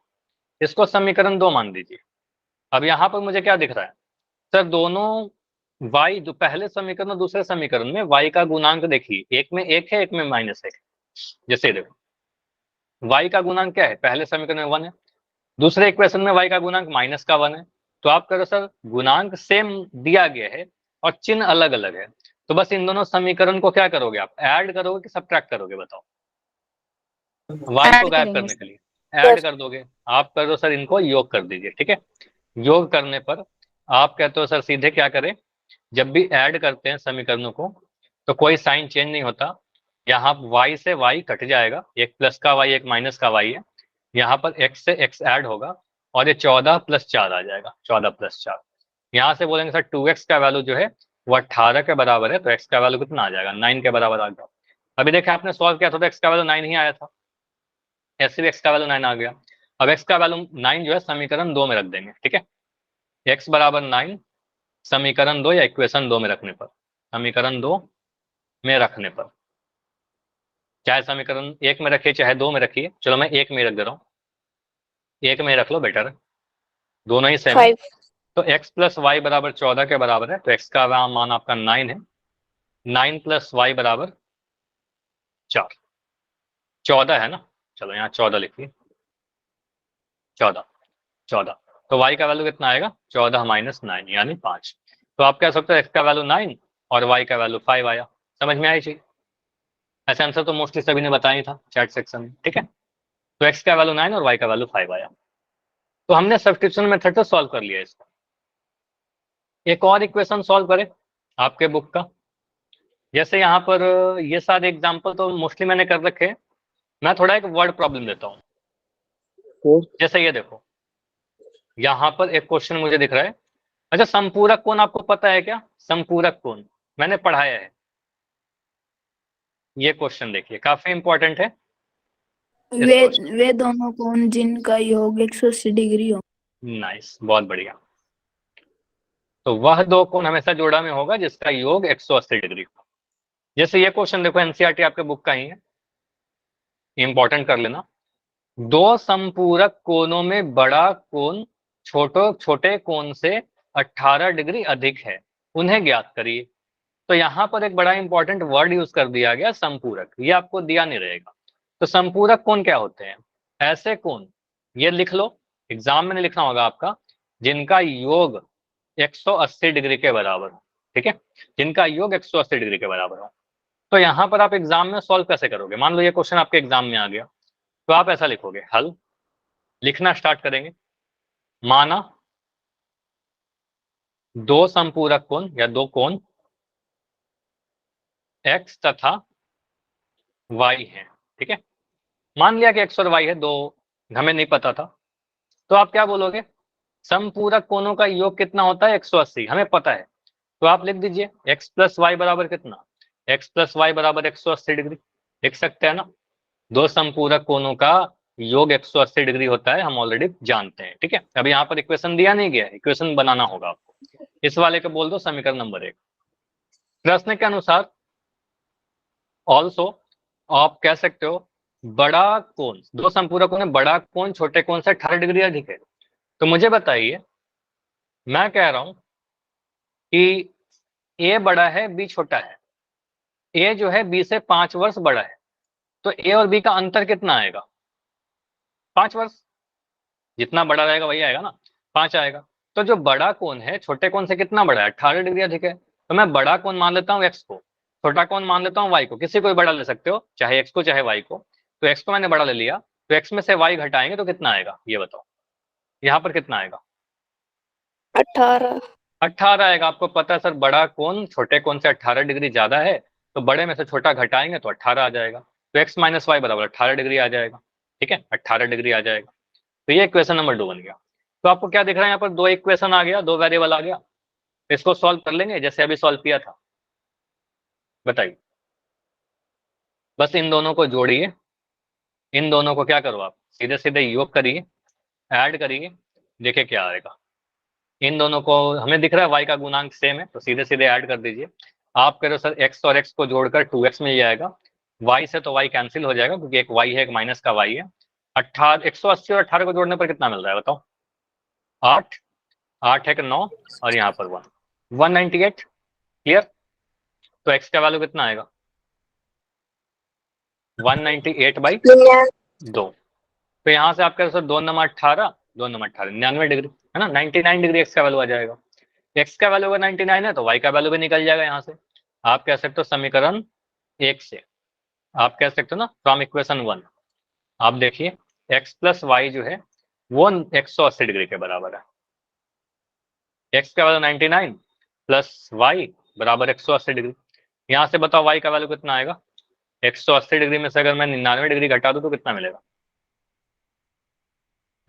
इसको समीकरण 2 मान लीजिए। अब यहाँ पर मुझे क्या दिख रहा है सर, दोनों y जो पहले समीकरण और दूसरे समीकरण में y का गुणांक देखिए, एक में 1 है, एक में -1 है। जैसे देखो y का गुणांक क्या है, पहले समीकरण में 1 है, दूसरे इक्वेशन में y का गुणांक -1 है। तो आप करो सर गुणांक सेम दिया गया है और चिन्ह अलग अलग है, तो बस इन दोनों समीकरण को क्या करोगे आप, ऐड करोगे कि सब्ट्रैक्ट करोगे बताओ? y को ऐड गायब करेंगे करने के सर। लिए ऐड कर दोगे। आप करो सर इनको योग कर दीजिए, ठीक है। योग करने पर आप कहते हो सर सीधे क्या करें, जब भी ऐड करते हैं समीकरणों को तो कोई साइन चेंज नहीं होता, यहाँ y से y कट जाएगा, एक प्लस का y एक माइनस का y है, यहाँ पर x से x ऐड होगा और ये 14 + 4 आ जाएगा, 14 + 4। यहाँ से बोलेंगे सर 2x का वैल्यू जो है वो 18 के बराबर है, तो x का वैल्यू कितना आ जाएगा, 9 के बराबर आ गया। अभी देखिए आपने सॉल्व किया था तो x का वैल्यू 9 ही आया था, ऐसे भी x का वैल्यू 9 आ गया। अब x का वैल्यू 9 जो है समीकरण 2 में रख देंगे, ठीक है। x बराबर 9 समीकरण 2 या इक्वेशन 2 में रखने पर, समीकरण 2 में रखने पर, चाहे समीकरण 1 में रखिए चाहे 2 में रखिए, चलो मैं 1 में रख दे रहा हूँ, 1 में रख लो बेटर है, दोनों ही सेम है। 5 तो x + y बराबर 14 के बराबर है, तो x का मान आपका 9 है, 9 + y बराबर 4, 14 है ना, चलो यहाँ 14 लिखिए, 14, 14। तो y का वैल्यू कितना आएगा, 14 - 9 यानी 5। तो आप कह सकते हो x का वैल्यू 9 और y का वैल्यू 5 आया। समझ में आई चीज? ऐसे आंसर तो मोस्टली सभी ने बताया ही था चैट सेक्शन में, ठीक है। तो x का वैल्यू 9 और y का वैल्यू 5 आया, तो हमने सब्स्टिट्यूशन मेथड से सॉल्व कर लिया इसको। एक और इक्वेशन सॉल्व करें आपके बुक का, जैसे यहाँ पर ये सारे एग्जाम्पल तो मोस्टली मैंने कर रखे हैं, मैं थोड़ा एक वर्ड प्रॉब्लम देता हूँ। जैसे ये देखो, यहाँ पर एक क्वेश्चन मुझे दिख रहा है। अच्छा, संपूरक कोण आपको पता है क्या, संपूरक कोण मैंने पढ़ाया है, ये क्वेश्चन देखिए काफी इंपॉर्टेंट है। वे दोनों कोण जिनका योग 180 डिग्री हो। नाइस, बहुत बढ़िया। तो वह दो कोण हमेशा जोड़ा में होगा जिसका योग 180 डिग्री हो। जैसे ये क्वेश्चन देखो, एनसीईआरटी आपके बुक का ही है, इंपॉर्टेंट कर लेना। दो संपूरक कोणों में बड़ा कोण छोटे कोण से 18 डिग्री अधिक है, उन्हें ज्ञात करिए। तो यहाँ पर एक बड़ा इंपॉर्टेंट वर्ड यूज कर दिया गया, संपूरक, ये आपको दिया नहीं रहेगा। तो संपूरक कोण क्या होते हैं, ऐसे कोण, ये लिख लो, एग्जाम में नहीं लिखना होगा आपका, जिनका योग 180 डिग्री के बराबर हो, ठीक है, जिनका योग 180 डिग्री के बराबर हो। तो यहाँ पर आप एग्जाम में सॉल्व कैसे करोगे, मान लो ये क्वेश्चन आपके एग्जाम में आ गया, तो आप ऐसा लिखोगे, हल लिखना स्टार्ट करेंगे। माना दो संपूरक कोण या दो कोण x तथा y है, ठीक है। मान लिया कि x और y है, दो हमें नहीं पता था, तो आप क्या बोलोगे, संपूरक कोणों का योग कितना होता है 180, हमें पता है। तो आप लिख दीजिए x + y बराबर कितना, x + y बराबर 180 डिग्री, लिख सकते हैं ना। दो संपूरक कोणों का योग 180 डिग्री होता है, हम ऑलरेडी जानते हैं, ठीक है। अब यहाँ पर इक्वेशन दिया नहीं गया, इक्वेशन बनाना होगा आपको। इस वाले को बोल दो समीकरण नंबर 1। प्रश्न के अनुसार ऑल्सो आप कह सकते हो बड़ा कोण, दो संपूरक कोण में बड़ा कोण छोटे कोण से 18 डिग्री अधिक है। तो मुझे बताइए, मैं कह रहा हूं कि ए बड़ा है बी छोटा है, ए जो है बी से 5 वर्ष बड़ा है, तो ए और बी का अंतर कितना आएगा, 5 वर्ष। जितना बड़ा रहेगा वही आएगा ना, 5 आएगा। तो जो बड़ा कोण है छोटे कोण से कितना बड़ा है, 18 डिग्री अधिक है। तो मैं बड़ा कोण मान लेता हूँ एक्स को, छोटा कोण मान लेता हूँ वाई को, किसी को भी बड़ा ले सकते हो, चाहे एक्स को चाहे वाई को। तो एक्स को मैंने बड़ा ले लिया, तो एक्स में से वाई घटाएंगे तो कितना आएगा, ये बताओ यहाँ पर कितना आएगा, 18 18 आएगा। आपको पता है सर बड़ा कोण छोटे कोण से 18 डिग्री ज्यादा है, तो बड़े में से छोटा घटाएंगे तो 18 आ जाएगा, तो x - y बराबर 18 डिग्री आ जाएगा, ठीक है, 18 डिग्री आ जाएगा। तो ये इक्वेशन नंबर 2 बन गया। तो आपको क्या दिख रहा है, यहाँ पर दो इक्वेशन आ गया, दो वेरिएबल आ गया। इसको सॉल्व कर लेंगे जैसे अभी सॉल्व किया था, बताइए। बस इन दोनों को जोड़िए, इन दोनों को क्या करो आप, सीधे सीधे योग करिए, ऐड करिए, देखिए क्या आएगा। इन दोनों को हमें दिख रहा है y का गुणांक सेम है, तो सीधे सीधे ऐड कर दीजिए। आप कह रहे हो सर x और x को जोड़कर 2x मिल जाएगा, y से तो y कैंसिल हो जाएगा क्योंकि एक y है एक माइनस का y है। 180 और 18 को जोड़ने पर कितना मिल रहा है बताओ? 8, 8 है 9 और यहाँ पर 1, 198। क्लियर? तो x का वैल्यू कितना आएगा? 198/2। तो यहाँ से आप कह रहे हो सर 2 नंबर 18, 2 नंबर 18 99 डिग्री है ना, 99 डिग्री x का वैल्यू आ जाएगा। x का वैल्यू अगर 99 है तो y का वैल्यू भी निकल जाएगा यहाँ से। आप कह सकते हो समीकरण 1 से, आप कह सकते हो ना फ्रॉम इक्वेशन 1, आप देखिए x प्लस वाई जो है वो 180 डिग्री के बराबर है। x का वैल्यू 99 प्लस वाई बराबर 180 डिग्री। यहाँ से बताओ y का वैल्यू कितना आएगा? 180 डिग्री में से अगर मैं 99 डिग्री घटा दूं तो कितना मिलेगा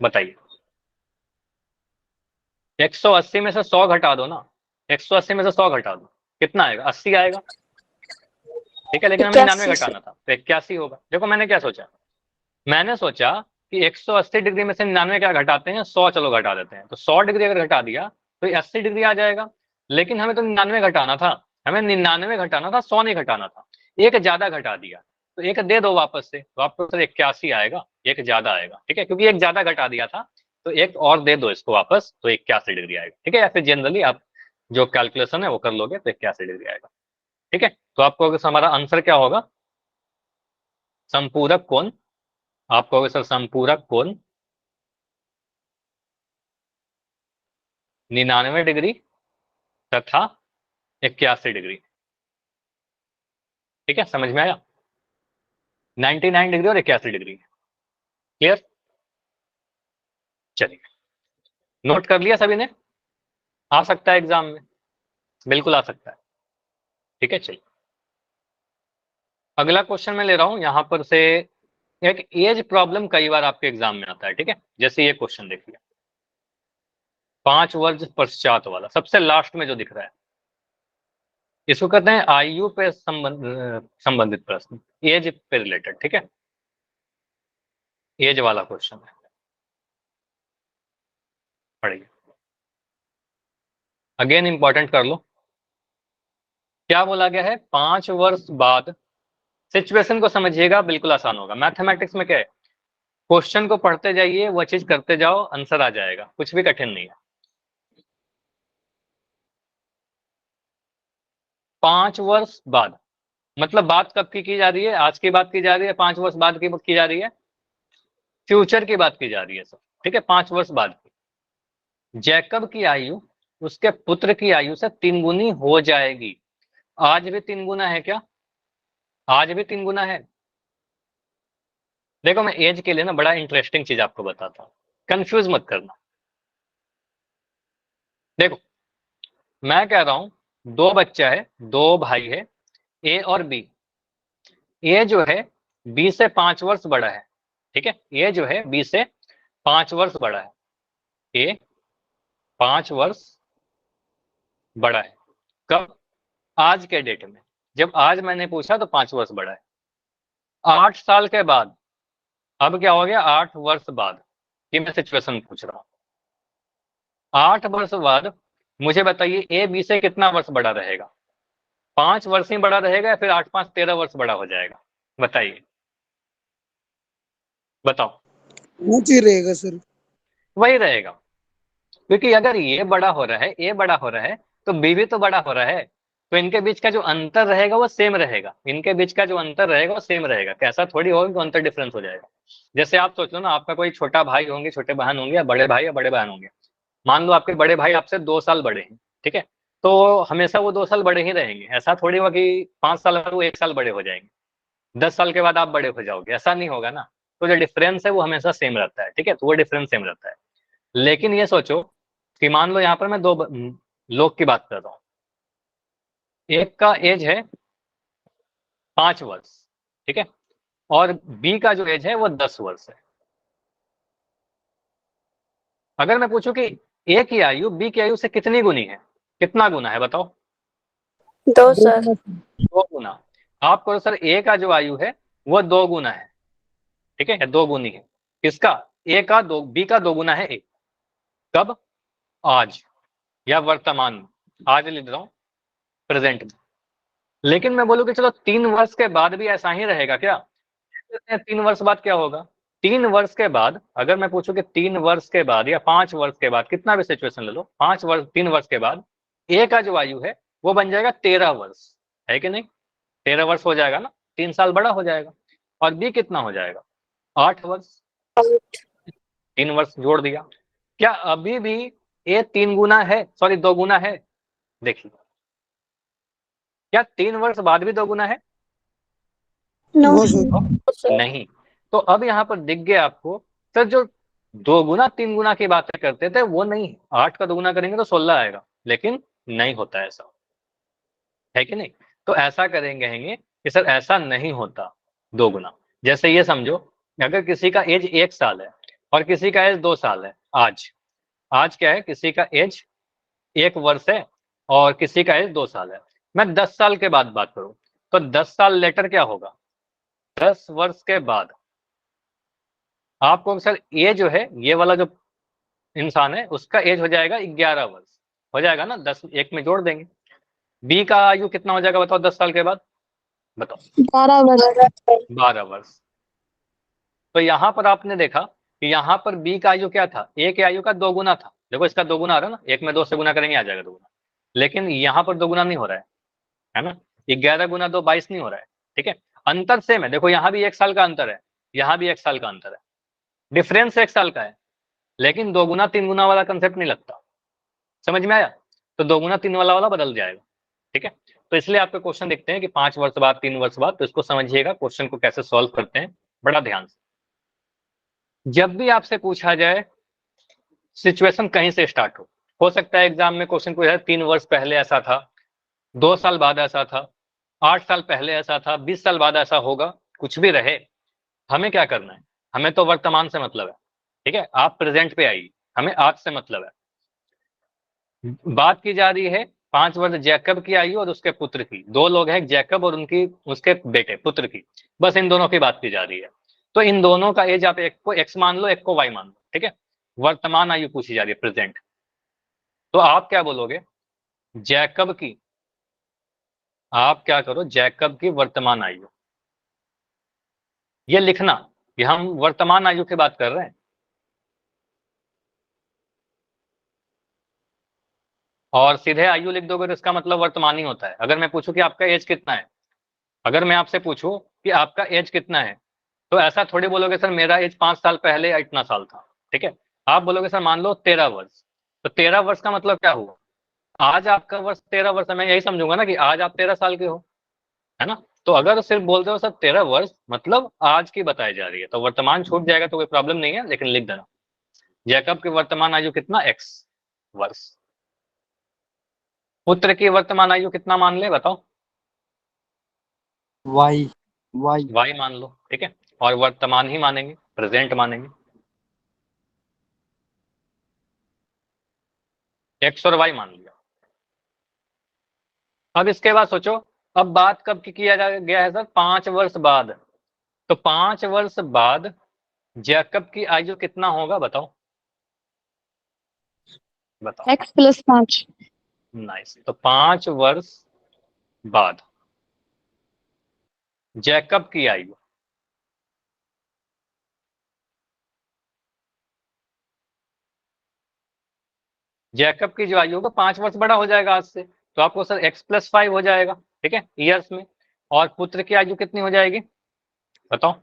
बताइए? 180 में से 100 घटा दो ना, 180 में से 100 घटा दो, कितना आएगा? 80 आएगा। ठीक है, लेकिन हमें 99 घटाना था तो 81 होगा। देखो मैंने क्या सोचा, मैंने सोचा कि 180 डिग्री में से 99 क्या घटाते हैं, 100 चलो घटा देते हैं, तो 100 डिग्री अगर घटा दिया तो 80 डिग्री आ जाएगा। लेकिन हमें तो 99 घटाना था, हमें 99 घटाना था, 100 नहीं घटाना था। एक ज्यादा घटा दिया तो एक दे दो वापस से, तो आपको सर 81 आएगा, एक ज्यादा आएगा। ठीक है, क्योंकि एक ज्यादा घटा दिया था तो एक और दे दो इसको वापस, तो 81 डिग्री आएगा। ठीक है, या फिर जनरली आप जो कैलकुलेशन है वो कर लोगे तो 81 डिग्री आएगा। ठीक है, तो आपको हमारा आंसर क्या होगा? संपूरक कोण। आप कहोगे सर संपूरक कोण 99 डिग्री तथा 81 डिग्री। ठीक है, समझ में आया? 99 डिग्री और 81 डिग्री। क्लियर? चलिए, नोट कर लिया सभी ने? आ सकता है एग्जाम में, बिल्कुल आ सकता है। ठीक है, चलिए अगला क्वेश्चन मैं ले रहा हूं यहां पर से। एक एज प्रॉब्लम कई बार आपके एग्जाम में आता है। ठीक है, जैसे ये क्वेश्चन देखिए, 5 वर्ष पश्चात वाला, सबसे लास्ट में जो दिख रहा है, इसको कहते हैं आयु पे संबंधित प्रश्न, एज पे रिलेटेड। ठीक है, एज वाला क्वेश्चन है, पढ़िए। अगेन इंपॉर्टेंट कर लो, क्या बोला गया है? 5 वर्ष बाद, सिचुएशन को समझिएगा, बिल्कुल आसान होगा। मैथमेटिक्स में क्या है, क्वेश्चन को पढ़ते जाइए, वो चीज करते जाओ, आंसर आ जाएगा, कुछ भी कठिन नहीं है। 5 वर्ष बाद मतलब बात कब की जा रही है? आज की बात की जा रही है? 5 वर्ष बाद की जा रही है? फ्यूचर की बात की जा रही है सर। ठीक है, 5 वर्ष बाद की। जैकब की आयु उसके पुत्र की आयु से 3 गुनी हो जाएगी। आज भी 3 गुना है क्या? आज भी 3 गुना है। देखो मैं एज के लिए ना बड़ा इंटरेस्टिंग चीज आपको बताता हूँ, कंफ्यूज मत करना। देखो मैं कह रहा हूं 2 बच्चा है, 2 भाई है, ए और बी। ए जो है बी से 5 वर्ष बड़ा है। ठीक है, ए जो है बी से 5 वर्ष बड़ा है। ए 5 वर्ष बड़ा है। कब? आज के डेट में। जब आज मैंने पूछा तो 5 वर्ष बड़ा है। 8 साल के बाद, अब क्या हो गया? 8 वर्ष बाद की मैं सिचुएशन पूछ रहा हूं। 8 वर्ष बाद मुझे बताइए ए बी से कितना वर्ष बड़ा रहेगा? 5 वर्ष ही बड़ा रहेगा या फिर 8 5 13 वर्ष बड़ा हो जाएगा? बताइए, बताओ। ऊंची रहेगा सर। वही रहेगा, क्योंकि अगर ये बड़ा हो रहा है, ए बड़ा हो रहा है, तो बी भी तो बड़ा हो रहा है, तो इनके बीच का जो अंतर रहेगा वो सेम रहेगा। इनके बीच का जो अंतर रहेगा वो सेम रहेगा। कैसा थोड़ी होगा कि अंतर डिफरेंस हो जाएगा। जैसे आप सोच लो ना, आपका कोई छोटा भाई होंगे, छोटे बहन होंगे, या बड़े भाई या बड़े बहन होंगे। मान लो आपके बड़े भाई आपसे 2 साल बड़े हैं। ठीक है, तो हमेशा वो 2 साल बड़े ही रहेंगे। ऐसा थोड़ी होगा कि 5 साल बाद वो 1 साल बड़े हो जाएंगे, 10 साल के बाद आप बड़े हो जाओगे, ऐसा नहीं होगा ना। तो जो डिफरेंस है वो हमेशा सेम रहता है। ठीक है, तो वो डिफरेंस सेम रहता है। लेकिन ये सोचो कि मान लो यहाँ पर मैं 2 लोग की बात कर रहा हूँ, एक का एज है 5 वर्ष, ठीक है, और बी का जो एज है वो 10 वर्ष है। अगर मैं पूछूं कि ए की आयु बी की आयु से कितनी गुनी है, कितना गुना है बताओ? 2 सर। 2 गुना। आप करो सर ए का जो आयु है वो 2 गुना है। ठीक है, 2 गुनी है किसका? बी का 2 गुना है ए। कब? आज या वर्तमान में। आज लिख रहा हूं प्रेजेंट में। लेकिन मैं बोलूं कि चलो 3 वर्ष के बाद भी ऐसा ही रहेगा क्या? 3 वर्ष बाद क्या होगा? 3 वर्ष के बाद अगर मैं पूछूं कि 3 वर्ष के बाद या 5 वर्ष के बाद, कितना भी सिचुएशन ले लो, 3 वर्ष के बाद ए का जो आयु है वो बन जाएगा 13 वर्ष, है कि नहीं? 13 वर्ष हो जाएगा ना, 3 साल बड़ा हो जाएगा। और बी कितना हो जाएगा? 8 वर्ष। 3 वर्ष जोड़ दिया। क्या अभी भी ए 3 गुना है, सॉरी 2 गुना है? देखिए, क्या 3 वर्ष बाद भी 2 गुना है? नो वो सर नहीं। तो अब यहाँ पर दिख गया आपको सर, जो 2 गुना 3 गुना की बातें करते थे वो नहीं, 8 का 2 गुना करेंगे तो 16 आएगा, लेकिन नहीं होता ऐसा, है कि नहीं? तो ऐसा करेंगे कि सर ऐसा नहीं होता 2 गुना। जैसे ये समझो, अगर किसी का एज 1 साल है और किसी का एज 2 साल है, आज क्या है, किसी का एज 1 वर्ष है और किसी का एज 2 साल है। मैं 10 साल के बाद बात करूं तो 10 साल लेटर क्या होगा? 10 वर्ष के बाद आपको सर ये जो है, ये वाला जो इंसान है उसका एज हो जाएगा 11 वर्ष, हो जाएगा ना, 10 एक में जोड़ देंगे। बी का आयु कितना हो जाएगा बताओ 10 साल के बाद? बताओ। 12 वर्ष 12 वर्ष। तो यहां पर आपने देखा कि यहां पर बी का आयु क्या था? ए के आयु का 2 गुना था। देखो इसका 2 गुना आ रहा है ना, एक में 2 से गुना करेंगे आ जाएगा 2 गुना। लेकिन यहां पर 2 गुना नहीं हो रहा है ना? 11 गुना 2 22 नहीं हो रहा है, ठीक है? अंतर सेम है, देखो यहाँ भी 1 साल का अंतर है, यहाँ भी 1 साल का अंतर है, डिफरेंस 1 साल का है, लेकिन 2 गुना 3 गुना वाला कंसेप्ट नहीं लगता। समझ में आया? तो 2 गुना 3 वाला बदल जाएगा, ठीक है? तो इसलिए आपके क्वेश्चन देखते हैं कि 5 वर्ष बाद, 3 वर्ष बाद, तो इसको समझिएगा क्वेश्चन को कैसे सॉल्व करते हैं बड़ा ध्यान से। जब भी आपसे पूछा जाए, सिचुएशन कहीं से स्टार्ट हो सकता है एग्जाम में क्वेश्चन पूछा जाए 3 वर्ष पहले ऐसा था, 2 साल बाद ऐसा था, 8 साल पहले ऐसा था, 20 साल बाद ऐसा होगा, कुछ भी रहे, हमें क्या करना है? हमें तो वर्तमान से मतलब है, ठीक है? आप प्रेजेंट पे आइए, हमें आज से मतलब है। बात की जा रही है 5 वर्ष जैकब की आयु और उसके पुत्र की। 2 लोग हैं, जैकब और उसके बेटे, पुत्र की, बस इन दोनों की बात की जा रही है। तो इन दोनों का एज आप एक को एक्स मान लो, एक को वाई मान लो, ठीक है? वर्तमान आयु पूछी जा रही है, प्रेजेंट। तो आप क्या बोलोगे? जैकब की, आप क्या करो, जैकब की वर्तमान आयु, ये लिखना कि हम वर्तमान आयु की बात कर रहे हैं। और सीधे आयु लिख दोगे तो इसका मतलब वर्तमान ही होता है। अगर मैं पूछूं कि आपका एज कितना है, अगर मैं आपसे पूछूं कि आपका एज कितना है, तो ऐसा थोड़ी बोलोगे सर मेरा एज 5 साल पहले इतना साल था, ठीक है? आप बोलोगे सर मान लो 13 वर्ष। तो 13 वर्ष का मतलब क्या हुआ? आज आपका वर्ष 13 वर्ष है, मैं यही समझूंगा ना कि आज आप 13 साल के हो, है ना? तो अगर सिर्फ बोलते हो सर 13 वर्ष, मतलब आज की बताई जा रही है, तो वर्तमान छूट जाएगा तो कोई प्रॉब्लम नहीं है, लेकिन लिख देना जैकब की वर्तमान आयु कितना? एक्स वर्ष। पुत्र की वर्तमान आयु कितना मान ले बताओ? वाई वाई वाई मान लो, ठीक है? और वर्तमान ही मानेंगे, प्रेजेंट मानेंगे, एक्स और वाई मान लिया। अब इसके बाद सोचो, अब बात कब की किया गया है सर? 5 वर्ष बाद। तो 5 वर्ष बाद जैकब की आयु कितना होगा बताओ? बताओ। x plus 5 nice. तो 5 वर्ष बाद जैकब की आयु, जैकब की जो आयु होगा 5 वर्ष बड़ा हो जाएगा आज से, तो आपको सर x प्लस 5 हो जाएगा, ठीक है, ईयर्स में। और पुत्र की आयु कितनी हो जाएगी बताओ?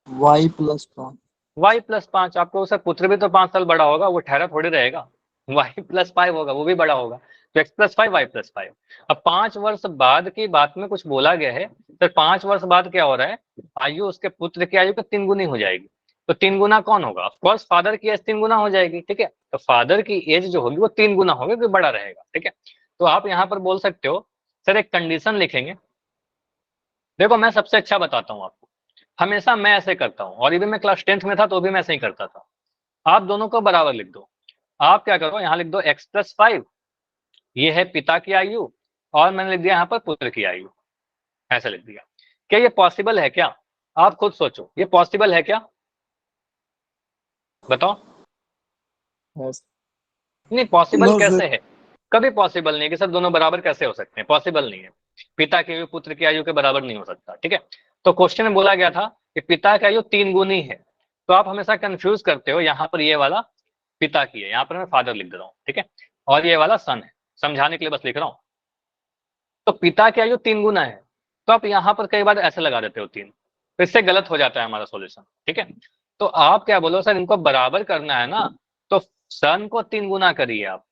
Y plus 5 y plus 5। आपको सर पुत्र भी तो 5 साल बड़ा होगा, वो ठहरा थोड़ी रहेगा, y प्लस 5 होगा, वो भी बड़ा होगा, तो x प्लस 5 वाई प्लस 5। अब 5 वर्ष बाद की बात में कुछ बोला गया है, सर 5 वर्ष बाद क्या हो रहा है? आयु उसके पुत्र की आयु का 3 गुनी हो जाएगी। तो 3 गुना कौन होगा? ऑफकोर्स फादर की एज 3 गुना हो जाएगी, ठीक है? तो फादर की एज जो होगी वो 3 गुना होगी, तो बड़ा रहेगा, ठीक है? तो आप यहाँ पर बोल सकते हो सर एक कंडीशन लिखेंगे। देखो मैं सबसे अच्छा बताता हूँ आपको, हमेशा मैं ऐसे करता हूँ, और इवन मैं क्लास 10th में था तो भी मैं ऐसे ही करता था। आप दोनों को बराबर लिख दो। आप क्या करो, यहाँ लिख दो x प्लस 5, ये है पिता की आयु, और मैंने लिख दिया यहाँ पर पुत्र की आयु, ऐसा लिख दिया। क्या ये पॉसिबल है क्या? आप खुद सोचो, ये पॉसिबल है क्या? बताओ। Yes. नहीं पॉसिबल No, कैसे sir. है? कभी पॉसिबल नहीं है कि सर दोनों बराबर कैसे हो सकते हैं, पॉसिबल नहीं है। पिता की आयु पुत्र की आयु के बराबर नहीं हो सकता, ठीक है। तो क्वेश्चन में बोला गया था कि पिता की आयु 3 गुनी है, तो आप हमेशा कंफ्यूज करते हो, यहाँ पर ये वाला पिता की है, यहाँ पर मैं फादर लिख दे रहा हूँ, ठीक है, और ये वाला सन है, समझाने के लिए बस लिख रहा हूँ। तो पिता की आयु 3 गुना है, तो आप यहाँ पर कई बार ऐसे लगा देते हो 3, तो इससे गलत हो जाता है हमारा सॉल्यूशन, ठीक है। तो आप क्या बोलो सर इनको बराबर करना है ना, तो सन को 3 गुना करिए आप।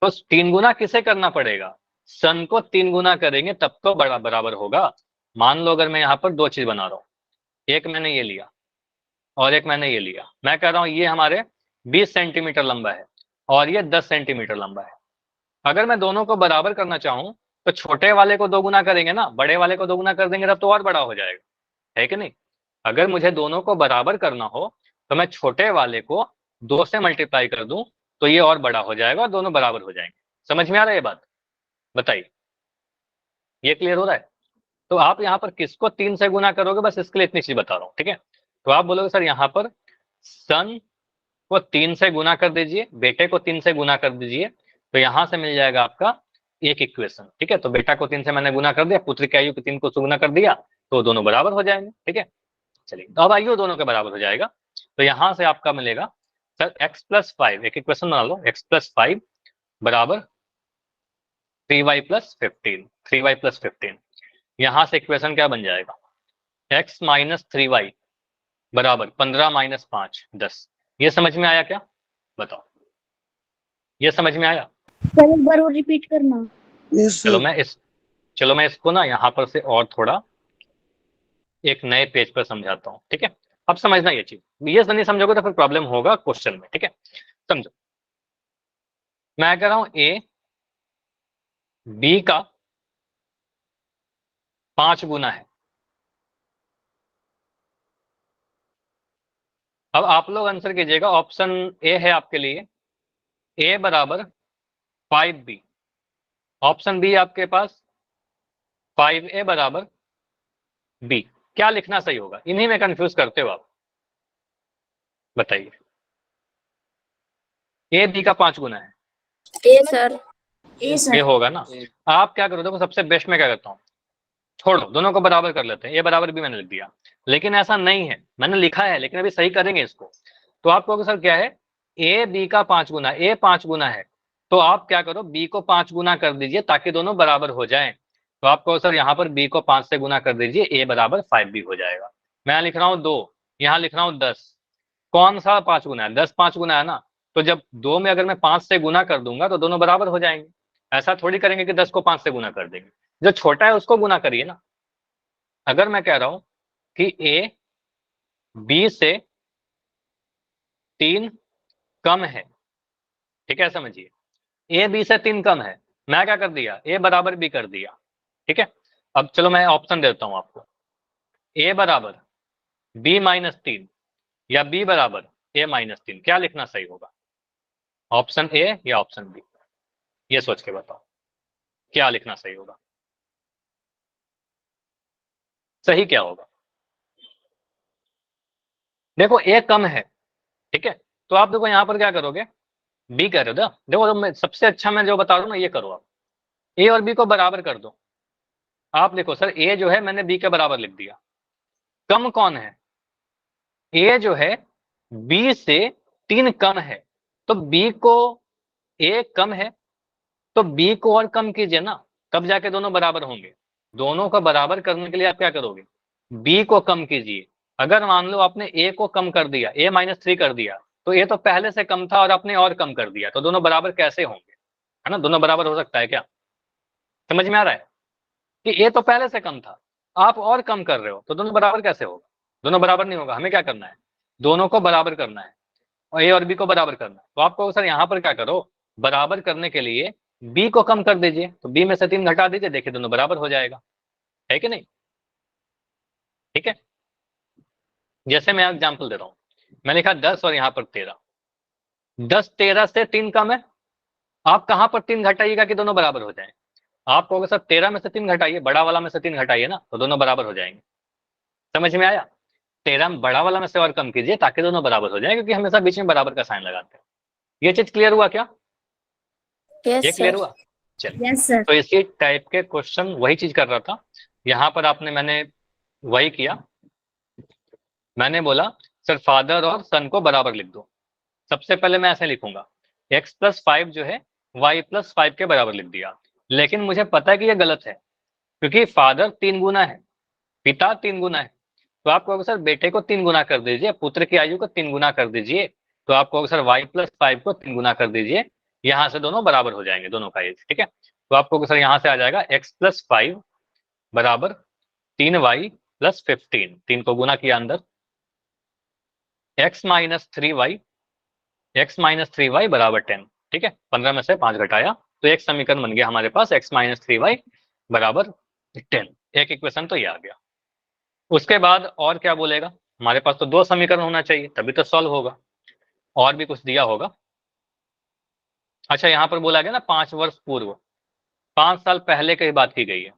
तो 3 गुना किसे करना पड़ेगा? सन को 3 गुना करेंगे तब तो बड़ा बराबर होगा। मान लो अगर मैं यहाँ पर 2 चीज बना रहा हूँ, एक मैंने ये लिया और एक मैंने ये लिया, मैं कह रहा हूँ ये हमारे 20 सेंटीमीटर लंबा है और ये 10 सेंटीमीटर लंबा है। अगर मैं दोनों को बराबर करना चाहूं तो छोटे वाले को 2 गुना करेंगे ना, बड़े वाले को 2 गुना कर देंगे तब तो और बड़ा हो जाएगा, है कि नहीं? अगर मुझे दोनों को बराबर करना हो तो मैं छोटे वाले को 2 से मल्टीप्लाई कर दूं तो ये और बड़ा हो जाएगा और दोनों बराबर हो जाएंगे। समझ में आ रहा है ये बात? बताइए, ये क्लियर हो रहा है? तो आप यहाँ पर किसको 3 से गुना करोगे, बस इसके लिए इतनी चीज बता रहा हूँ, ठीक है। तो आप बोलोगे सर यहाँ पर सन को 3 से गुना कर दीजिए, बेटे को 3 से गुना कर दीजिए, तो यहां से मिल जाएगा आपका एक इक्वेशन, ठीक है। तो बेटा को 3 से मैंने गुना कर दिया, पुत्र की आयु को 3 को गुना कर दिया, तो दोनों बराबर हो जाएंगे, ठीक है। चलिए तो अब आयु दोनों के बराबर हो जाएगा, तो यहां से आपका मिलेगा सर x+5, एक इक्वेशन बना लो, x+5 बराबर 3y+15, 3y+15। यहां से इक्वेशन क्या बन जाएगा, x माइनस 3y बराबर 15 माइनस 5 10। ये समझ में आया क्या? बताओ, ये समझ में आया? सर एक बार और रिपीट करना। Yes, चलो sir. चलो मैं इसको ना यहाँ पर से और थोड़ा एक नए पेज पर समझाता हूँ, ठीक है। अब समझना ये चीज, ये नहीं समझोगे तो फिर प्रॉब्लम होगा क्वेश्चन में, ठीक है। समझो, मैं कह रहा हूं ए बी का 5 गुना है। अब आप लोग आंसर कीजिएगा, ऑप्शन ए है आपके लिए ए बराबर 5b, ऑप्शन बी आपके पास 5a बराबर b। क्या लिखना सही होगा? इन्हीं में कंफ्यूज करते हो आप, बताइए। ए बी का 5 गुना है, ए सर। ये होगा ना। आप क्या करो, देखो सबसे बेस्ट में क्या करता हूँ, छोड़ो दोनों को बराबर कर लेते हैं, ए बराबर बी मैंने लिख दिया, लेकिन ऐसा नहीं है, मैंने लिखा है लेकिन अभी सही करेंगे इसको। तो आप कहोगे सर क्या है, ए बी का 5 गुना, ए 5 गुना है, तो आप क्या करो बी को 5 गुना कर दीजिए ताकि दोनों बराबर हो जाएं। तो आप कहो सर यहाँ पर बी को 5 से गुना कर दीजिए, ए बराबर 5b हो जाएगा। मैं लिख रहा हूँ 2, यहाँ लिख रहा हूँ 10, कौन सा 5 गुना है? 10 5 गुना है ना, तो जब 2 में अगर मैं 5 से गुना कर दूंगा तो दोनों बराबर हो जाएंगे। ऐसा थोड़ी करेंगे कि 10 को 5 से गुना कर देंगे, जो छोटा है उसको गुना करिए ना। अगर मैं कह रहा हूं कि ए बी से 3 कम है, ठीक है, समझिए, ए बी से 3 कम है, मैं क्या कर दिया, ए बराबर बी कर दिया, ठीक है। अब चलो मैं ऑप्शन देता हूं आपको, ए बराबर b-3 या b बराबर a-3, क्या लिखना सही होगा, ऑप्शन ए या ऑप्शन बी? ये सोच के बताओ क्या लिखना सही होगा, सही क्या होगा? देखो ए कम है, ठीक है, तो आप देखो यहाँ पर क्या करोगे, बी कर रहे हो ना, देखो तो मैं सबसे अच्छा मैं जो बता रहा हूँ ना ये करो आप, ए और बी को बराबर कर दो। आप लिखो सर ए जो है मैंने बी के बराबर लिख दिया, कम कौन है, ए जो है बी से 3 कम है, तो बी को, ए कम है तो बी को और कम कीजिए ना, तब जाके दोनों बराबर होंगे। दोनों को बराबर करने के लिए आप क्या करोगे, बी को कम कीजिए। अगर मान लो आपने ए को कम कर दिया, a-3 कर दिया, तो ए तो पहले से कम था और आपने और कम कर दिया, तो दोनों बराबर कैसे होंगे, है ना? दोनों बराबर हो सकता है क्या? समझ में आ रहा है कि ए तो पहले से कम था, आप और कम कर रहे हो, तो दोनों बराबर कैसे होगा? दोनों बराबर नहीं होगा। हमें क्या करना है, दोनों को बराबर करना है और ए और बी को बराबर करना है। तो आपको सर यहाँ पर क्या करो, बराबर करने के लिए बी को कम कर दीजिए, तो बी में से 3 घटा दीजिए, देखिए दोनों बराबर हो जाएगा, है कि नहीं? ठीक है, जैसे मैं एग्जाम्पल दे रहा हूँ, मैं लिखा 10 और यहाँ पर 13, 10 13 से 3 कम है, आप कहाँ पर 3 घटाइएगा कि दोनों बराबर हो जाए? आप कहोगे सर 13 में से 3 घटाइए, बड़ा वाला में से 3 घटाइए ना, तो दोनों बराबर हो जाएंगे। समझ में आया? 13 बड़ा वाला में से और कम कीजिए ताकि दोनों बराबर हो जाए, क्योंकि हमेशा बीच में बराबर का साइन लगाते हैं। ये चीज क्लियर हुआ क्या? यस ये क्लियर सर। हुआ? चलिए, यस सर। तो इसी टाइप के क्वेश्चन वही चीज कर रहा था। यहाँ पर मैंने वही किया, मैंने बोला सर फादर और सन को बराबर लिख दो। सबसे पहले मैं ऐसे लिखूंगा, x+5 जो है y+5 के बराबर लिख दिया। लेकिन मुझे पता है कि ये गलत है, क्योंकि फादर 3 गुना है, पिता 3 गुना है। तो आप कहोगे सर बेटे को 3 गुना कर दीजिए, पुत्र की आयु को 3 गुना कर दीजिए। तो आप कहोगे सर y+5 को 3 गुना कर दीजिए, यहाँ से दोनों बराबर हो जाएंगे, दोनों का एज, ठीक है। तो आप कहोगे सर यहाँ से आ जाएगा x+5 बराबर 3y+15, 3 को गुना किया अंदर, x-3y बराबर 10, ठीक है। 15 में से 5 घटाया तो एक समीकरण बन गया हमारे पास x-3y बराबर 10। एक इक्वेशन तो ये आ गया। उसके बाद और क्या बोलेगा? हमारे पास तो 2 समीकरण होना चाहिए तभी तो सॉल्व होगा। और भी कुछ दिया होगा। अच्छा, यहाँ पर बोला गया ना 5 वर्ष पूर्व, 5 साल पहले की बात की गई है।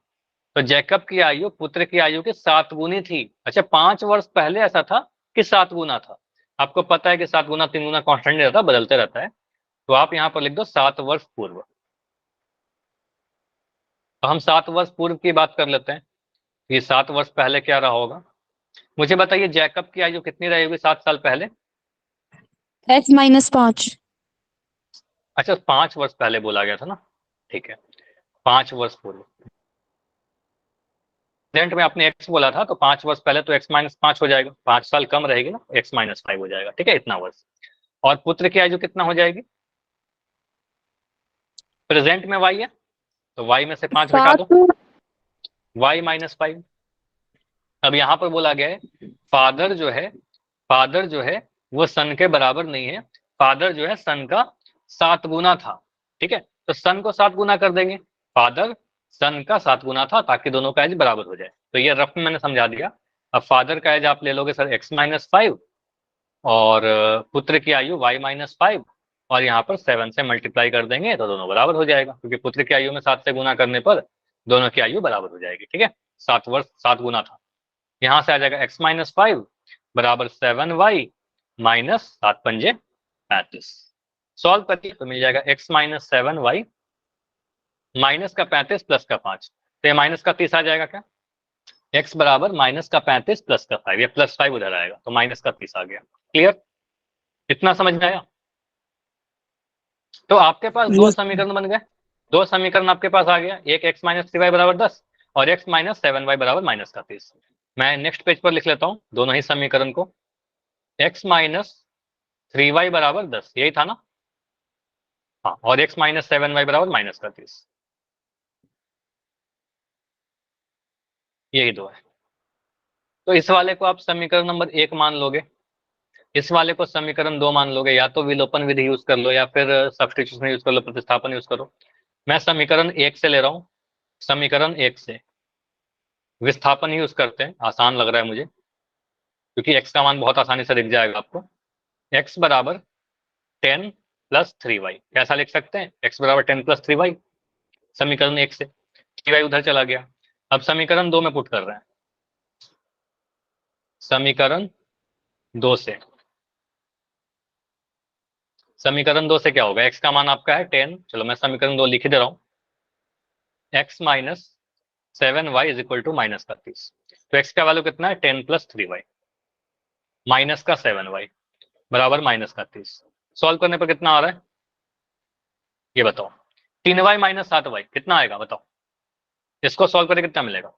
तो जैकब की आयु पुत्र की आयु के 7 गुनी थी। अच्छा, 5 वर्ष पहले ऐसा था कि 7 गुना था? आपको पता है कि 7 गुना 3 गुना कॉन्स्टेंट नहीं रहता, बदलते रहता है। तो आप यहाँ पर लिख दो 7 वर्ष पूर्व। तो हम 7 वर्ष पूर्व की बात कर लेते हैं। ये 7 वर्ष पहले क्या रहा होगा? मुझे बताइए जैकब की आयु कितनी रही होगी 7 साल पहले? x-5। अच्छा, 5 वर्ष पहले बोला गया था ना, ठीक है, 5 वर्ष पूर्व। प्रेजेंट में आपने x बोला था तो 5 वर्ष पहले तो x-5 हो जाएगा, 5 साल कम रहेगी ना, x-5 हो जाएगा, ठीक है, इतना वर्ष। और पुत्र की आयु कितना हो जाएगी? प्रेजेंट में y है तो y में से 5 घटा दो, y-5। अब यहाँ पर बोला गया है फादर जो है वो सन के बराबर नहीं है, फादर जो है सन का 7 गुना था, ठीक है। तो सन को 7 गुना कर देंगे, फादर सन का 7 गुना था, ताकि दोनों का एज बराबर हो जाए। तो ये रफ में मैंने समझा दिया। अब फादर का एज आप ले लोगे सर x-5 और पुत्र की आयु y-5 और यहाँ पर 7 से मल्टीप्लाई कर देंगे तो दोनों बराबर हो जाएगा, क्योंकि पुत्र की आयु में 7 से गुना करने पर दोनों की आयु बराबर हो जाएगी, ठीक है। 7 वर्ष 7 गुना था। यहाँ से आ जाएगा x-5 बराबर 7y माइनस 7×5 35। सॉल्व करिए तो मिल जाएगा x-7y माइनस का 35 प्लस का 5, तो ये माइनस का 30 आ जाएगा क्या? x बराबर माइनस का 35 प्लस का 5, ये +5 उधर आएगा तो माइनस का 30 आ गया। क्लियर? इतना समझ में आया? तो आपके पास 2 समीकरण बन गए, 2 समीकरण आपके पास आ गया, एक x-3y बराबर 10 और x-7y बराबर -30। मैं नेक्स्ट पेज पर लिख लेता हूँ दोनों ही समीकरण को। x-3y बराबर 10, यही था ना? हाँ, और x-7y बराबर -30, यही 2 है। तो इस वाले को आप समीकरण नंबर 1 मान लोगे, इस वाले को समीकरण 2 मान लोगे, या तो विलोपन विधि यूज कर लो या फिर सब्स्टिट्यूशन यूज कर लो, प्रतिस्थापन यूज करो। मैं समीकरण 1 से ले रहा हूँ, समीकरण 1 से विस्थापन यूज करते हैं, आसान लग रहा है मुझे, क्योंकि x का मान बहुत आसानी से दिख जाएगा आपको। x बराबर 10 + 3y, कैसा लिख सकते हैं? x बराबर 10 + 3y, समीकरण 1 से 3y उधर चला गया। अब समीकरण 2 में पुट कर रहे हैं, समीकरण 2 से, समीकरण 2 से क्या होगा? x का मान आपका है 10, चलो मैं समीकरण 2 लिख ही दे रहा हूँ, x-7y = -30। तो x का वैल्यू कितना है? 10 + 3y माइनस का 7y बराबर -30। सॉल्व करने पर कितना आ रहा है ये बताओ? 3y - 7y कितना आएगा बताओ? इसको सॉल्व करके कितना मिलेगा?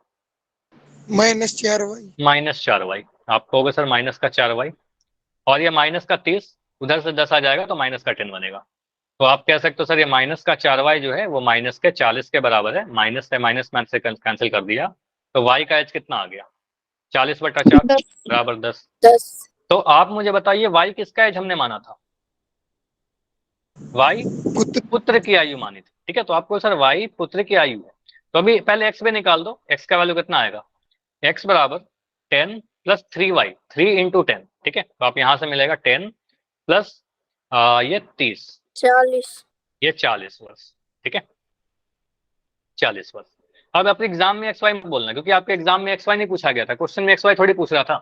-4y। -4y। आप कहोगे सर माइनस का 4y और ये माइनस का 30, उधर से 10 आ जाएगा तो माइनस का 10 बनेगा। तो आप कह सकते हो सर ये माइनस का 4y जो है वो माइनस के 40 के बराबर है, माइनस से माइनस मैथ से कैंसिल कर दिया, तो y का एज कितना आ गया? 40/4 बराबर 10। 10। तो आप मुझे बताइए y किसका एज हमने माना था? y पुत्र की आयु मानी थी, ठीक है। तो आपको सर y पुत्र की आयु है, तो अभी पहले x भी निकाल दो, x का वैल्यू कितना आएगा? x बराबर 10 + 3y, 3 × 10, ठीक है। तो आप यहां से मिलेगा 10 प्लस ये 30, 40। ये 40 वर्ष, ठीक है, 40 वर्ष। अब अपने एग्जाम में xy मत बोलना, क्योंकि आपके एग्जाम में xy नहीं पूछा गया था, क्वेश्चन में xy थोड़ी पूछ रहा था।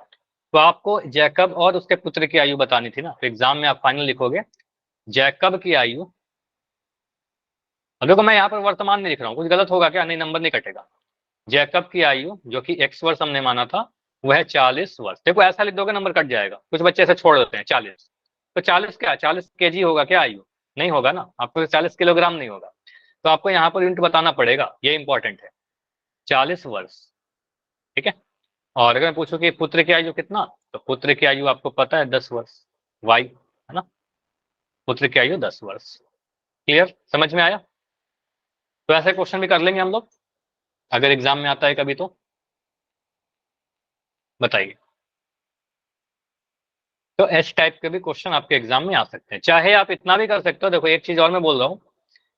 तो आपको जैकब और उसके पुत्र की आयु बतानी थी ना, तो एग्जाम में आप फाइनल लिखोगे जैकब की आयु। अब देखो मैं यहाँ पर वर्तमान में लिख रहा हूँ, कुछ गलत होगा क्या? नहीं, नंबर नहीं कटेगा। जैकब की आयु जो कि x वर्ष हमने माना था वह है 40 वर्ष। देखो ऐसा लिख दोगे नंबर कट जाएगा, कुछ बच्चे ऐसे छोड़ देते हैं 40। तो 40 क्या, 40 केजी होगा क्या आयु? नहीं होगा ना, आपको 40 किलोग्राम नहीं होगा। तो आपको यहाँ पर यूनिट बताना पड़ेगा, ये इंपॉर्टेंट है, 40 वर्ष। ठीक है। और अगर मैं पूछूं कि पुत्र की आयु कितना, तो पुत्र की आयु आपको पता है 10 वर्ष, वाई है ना, पुत्र की आयु 10 वर्ष। क्लियर, समझ में आया? तो ऐसे क्वेश्चन भी कर लेंगे हम लोग अगर एग्जाम में आता है कभी, तो बताइए। तो एस टाइप के भी क्वेश्चन आपके एग्जाम में आ सकते हैं। चाहे आप इतना भी कर सकते हो, देखो एक चीज और मैं बोल रहा हूँ,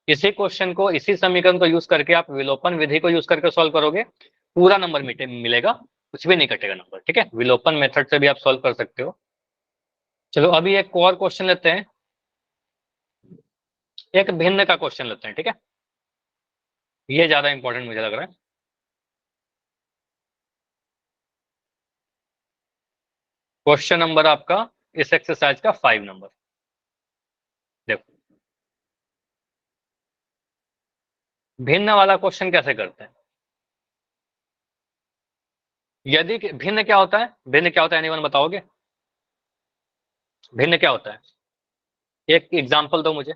इसी क्वेश्चन को, इसी समीकरण को यूज करके आप विलोपन विधि को यूज करके सॉल्व करोगे, पूरा नंबर मिलेगा, कुछ भी नहीं कटेगा नंबर। ठीक है, विलोपन मेथड से भी आप सॉल्व कर सकते हो। चलो अभी एक और क्वेश्चन लेते हैं, एक भिन्न का क्वेश्चन लेते हैं। ठीक है, ये ज्यादा इंपॉर्टेंट मुझे लग रहा है। क्वेश्चन नंबर आपका इस एक्सरसाइज का 5 नंबर देखो। भिन्न वाला क्वेश्चन कैसे करते हैं? यदि भिन्न क्या होता है, भिन्न क्या होता है, एनीवन बताओगे? भिन्न क्या होता है, एक एग्जांपल दो मुझे।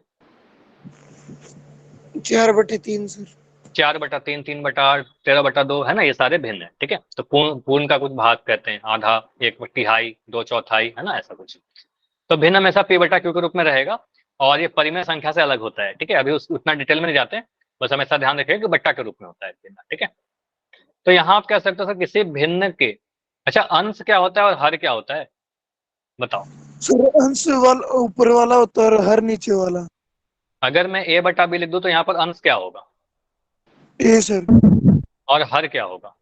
4/3 सर। 4/3, 3/8, 13/2 है ना, ये सारे भिन्न है। ठीक है, तो पूर्ण का कुछ भाग कहते हैं, आधा, 1/तिहाई, 2/4 है ना, ऐसा कुछ। तो भिन्न हमेशा p/q के रूप में रहेगा, और ये परिमेय संख्या से अलग होता है। ठीक है, अभी उतना डिटेल में नहीं जाते हैं, बस हमेशा ध्यान रखिएगा कि बट्टा के रूप में होता है भिन्न। ठीक है, तो यहाँ आप कह सकते हो सर किसी भिन्न के, अच्छा अंश क्या होता है और हर क्या होता है, बताओ। सर अंश वाला ऊपर वाला होता है और हर नीचे वाला। अगर मैं a/b लिख दूं तो यहाँ पर अंश क्या होगा? ए सर। और हर क्या होगा?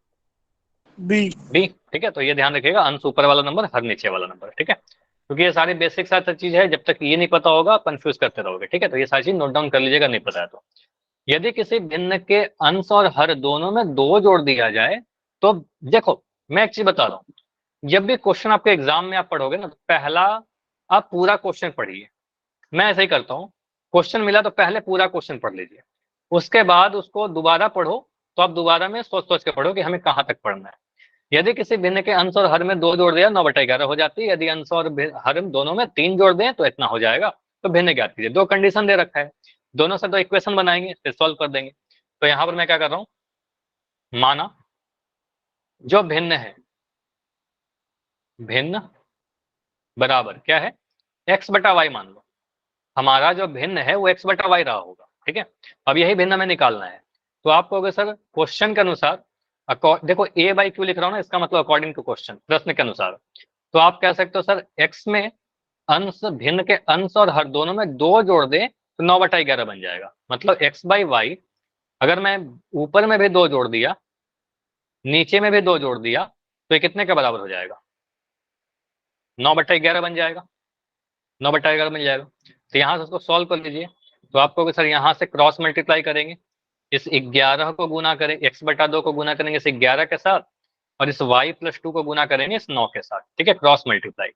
बी। b। ठीक है, तो ये ध्यान रखिएगा, अंश ऊपर वाला नंबर, हर नीचे वाला नंबर। ठीक है, क्योंकि ये सारी बेसिक सा चीज है, जब तक ये नहीं पता होगा कंफ्यूज करते रहोगे। ठीक है, तो ये सारी चीज नोट डाउन कर लीजिएगा, नहीं पता है तो। यदि किसी भिन्न के अंश और हर दोनों में 2 जोड़ दिया जाए, तो देखो मैं एक चीज बता रहा हूँ, जब भी क्वेश्चन आपके एग्जाम में आप पढ़ोगे ना, तो पहला आप पूरा क्वेश्चन पढ़िए। मैं ऐसे ही करता हूँ, क्वेश्चन मिला तो पहले पूरा क्वेश्चन पढ़ लीजिए, उसके बाद उसको दोबारा पढ़ो, तो आप दोबारा में सोच सोच के पढ़ो कि हमें कहाँ तक पढ़ना है। यदि किसी भिन्न के अंश और हर में 2 जोड़ दिया, 9/11 हो जाती है। यदि अंश और हर दोनों में 3 जोड़ दें तो इतना हो जाएगा। तो भिन्न ज्ञात कीजिए, 2 कंडीशन दे रखा है, दोनों से 2 इक्वेशन बनाएंगे, फिर सॉल्व कर देंगे। तो यहाँ पर मैं क्या कर रहा हूँ, माना जो भिन्न है, भिन्न बराबर क्या है, x/y मान लो। हमारा जो भिन्न है वो x/y रहा होगा। ठीक है, अब यही भिन्न हमें निकालना है। तो आप कहोगे सर क्वेश्चन के अनुसार, देखो a/q लिख रहा हूं ना, इसका मतलब अकॉर्डिंग टू क्वेश्चन, प्रश्न के अनुसार। तो आप कह सकते हो सर x में अंश, भिन्न के अंश और हर दोनों में 2 जोड़ दें तो 9/11 बन जाएगा। मतलब x/y, अगर मैं ऊपर में भी 2 जोड़ दिया, नीचे में भी 2 जोड़ दिया, तो ये कितने के बराबर हो जाएगा? 9/11 बन जाएगा, 9/11 बन जाएगा। तो यहाँ से उसको सॉल्व कर लीजिए। तो आप कहोगे सर यहाँ से क्रॉस मल्टीप्लाई करेंगे, इस 11 को गुना करें, x/2 को गुना करेंगे इस 11 के साथ, और इस y+2 को गुना करेंगे इस 9 के साथ। ठीक है, क्रॉस मल्टीप्लाई।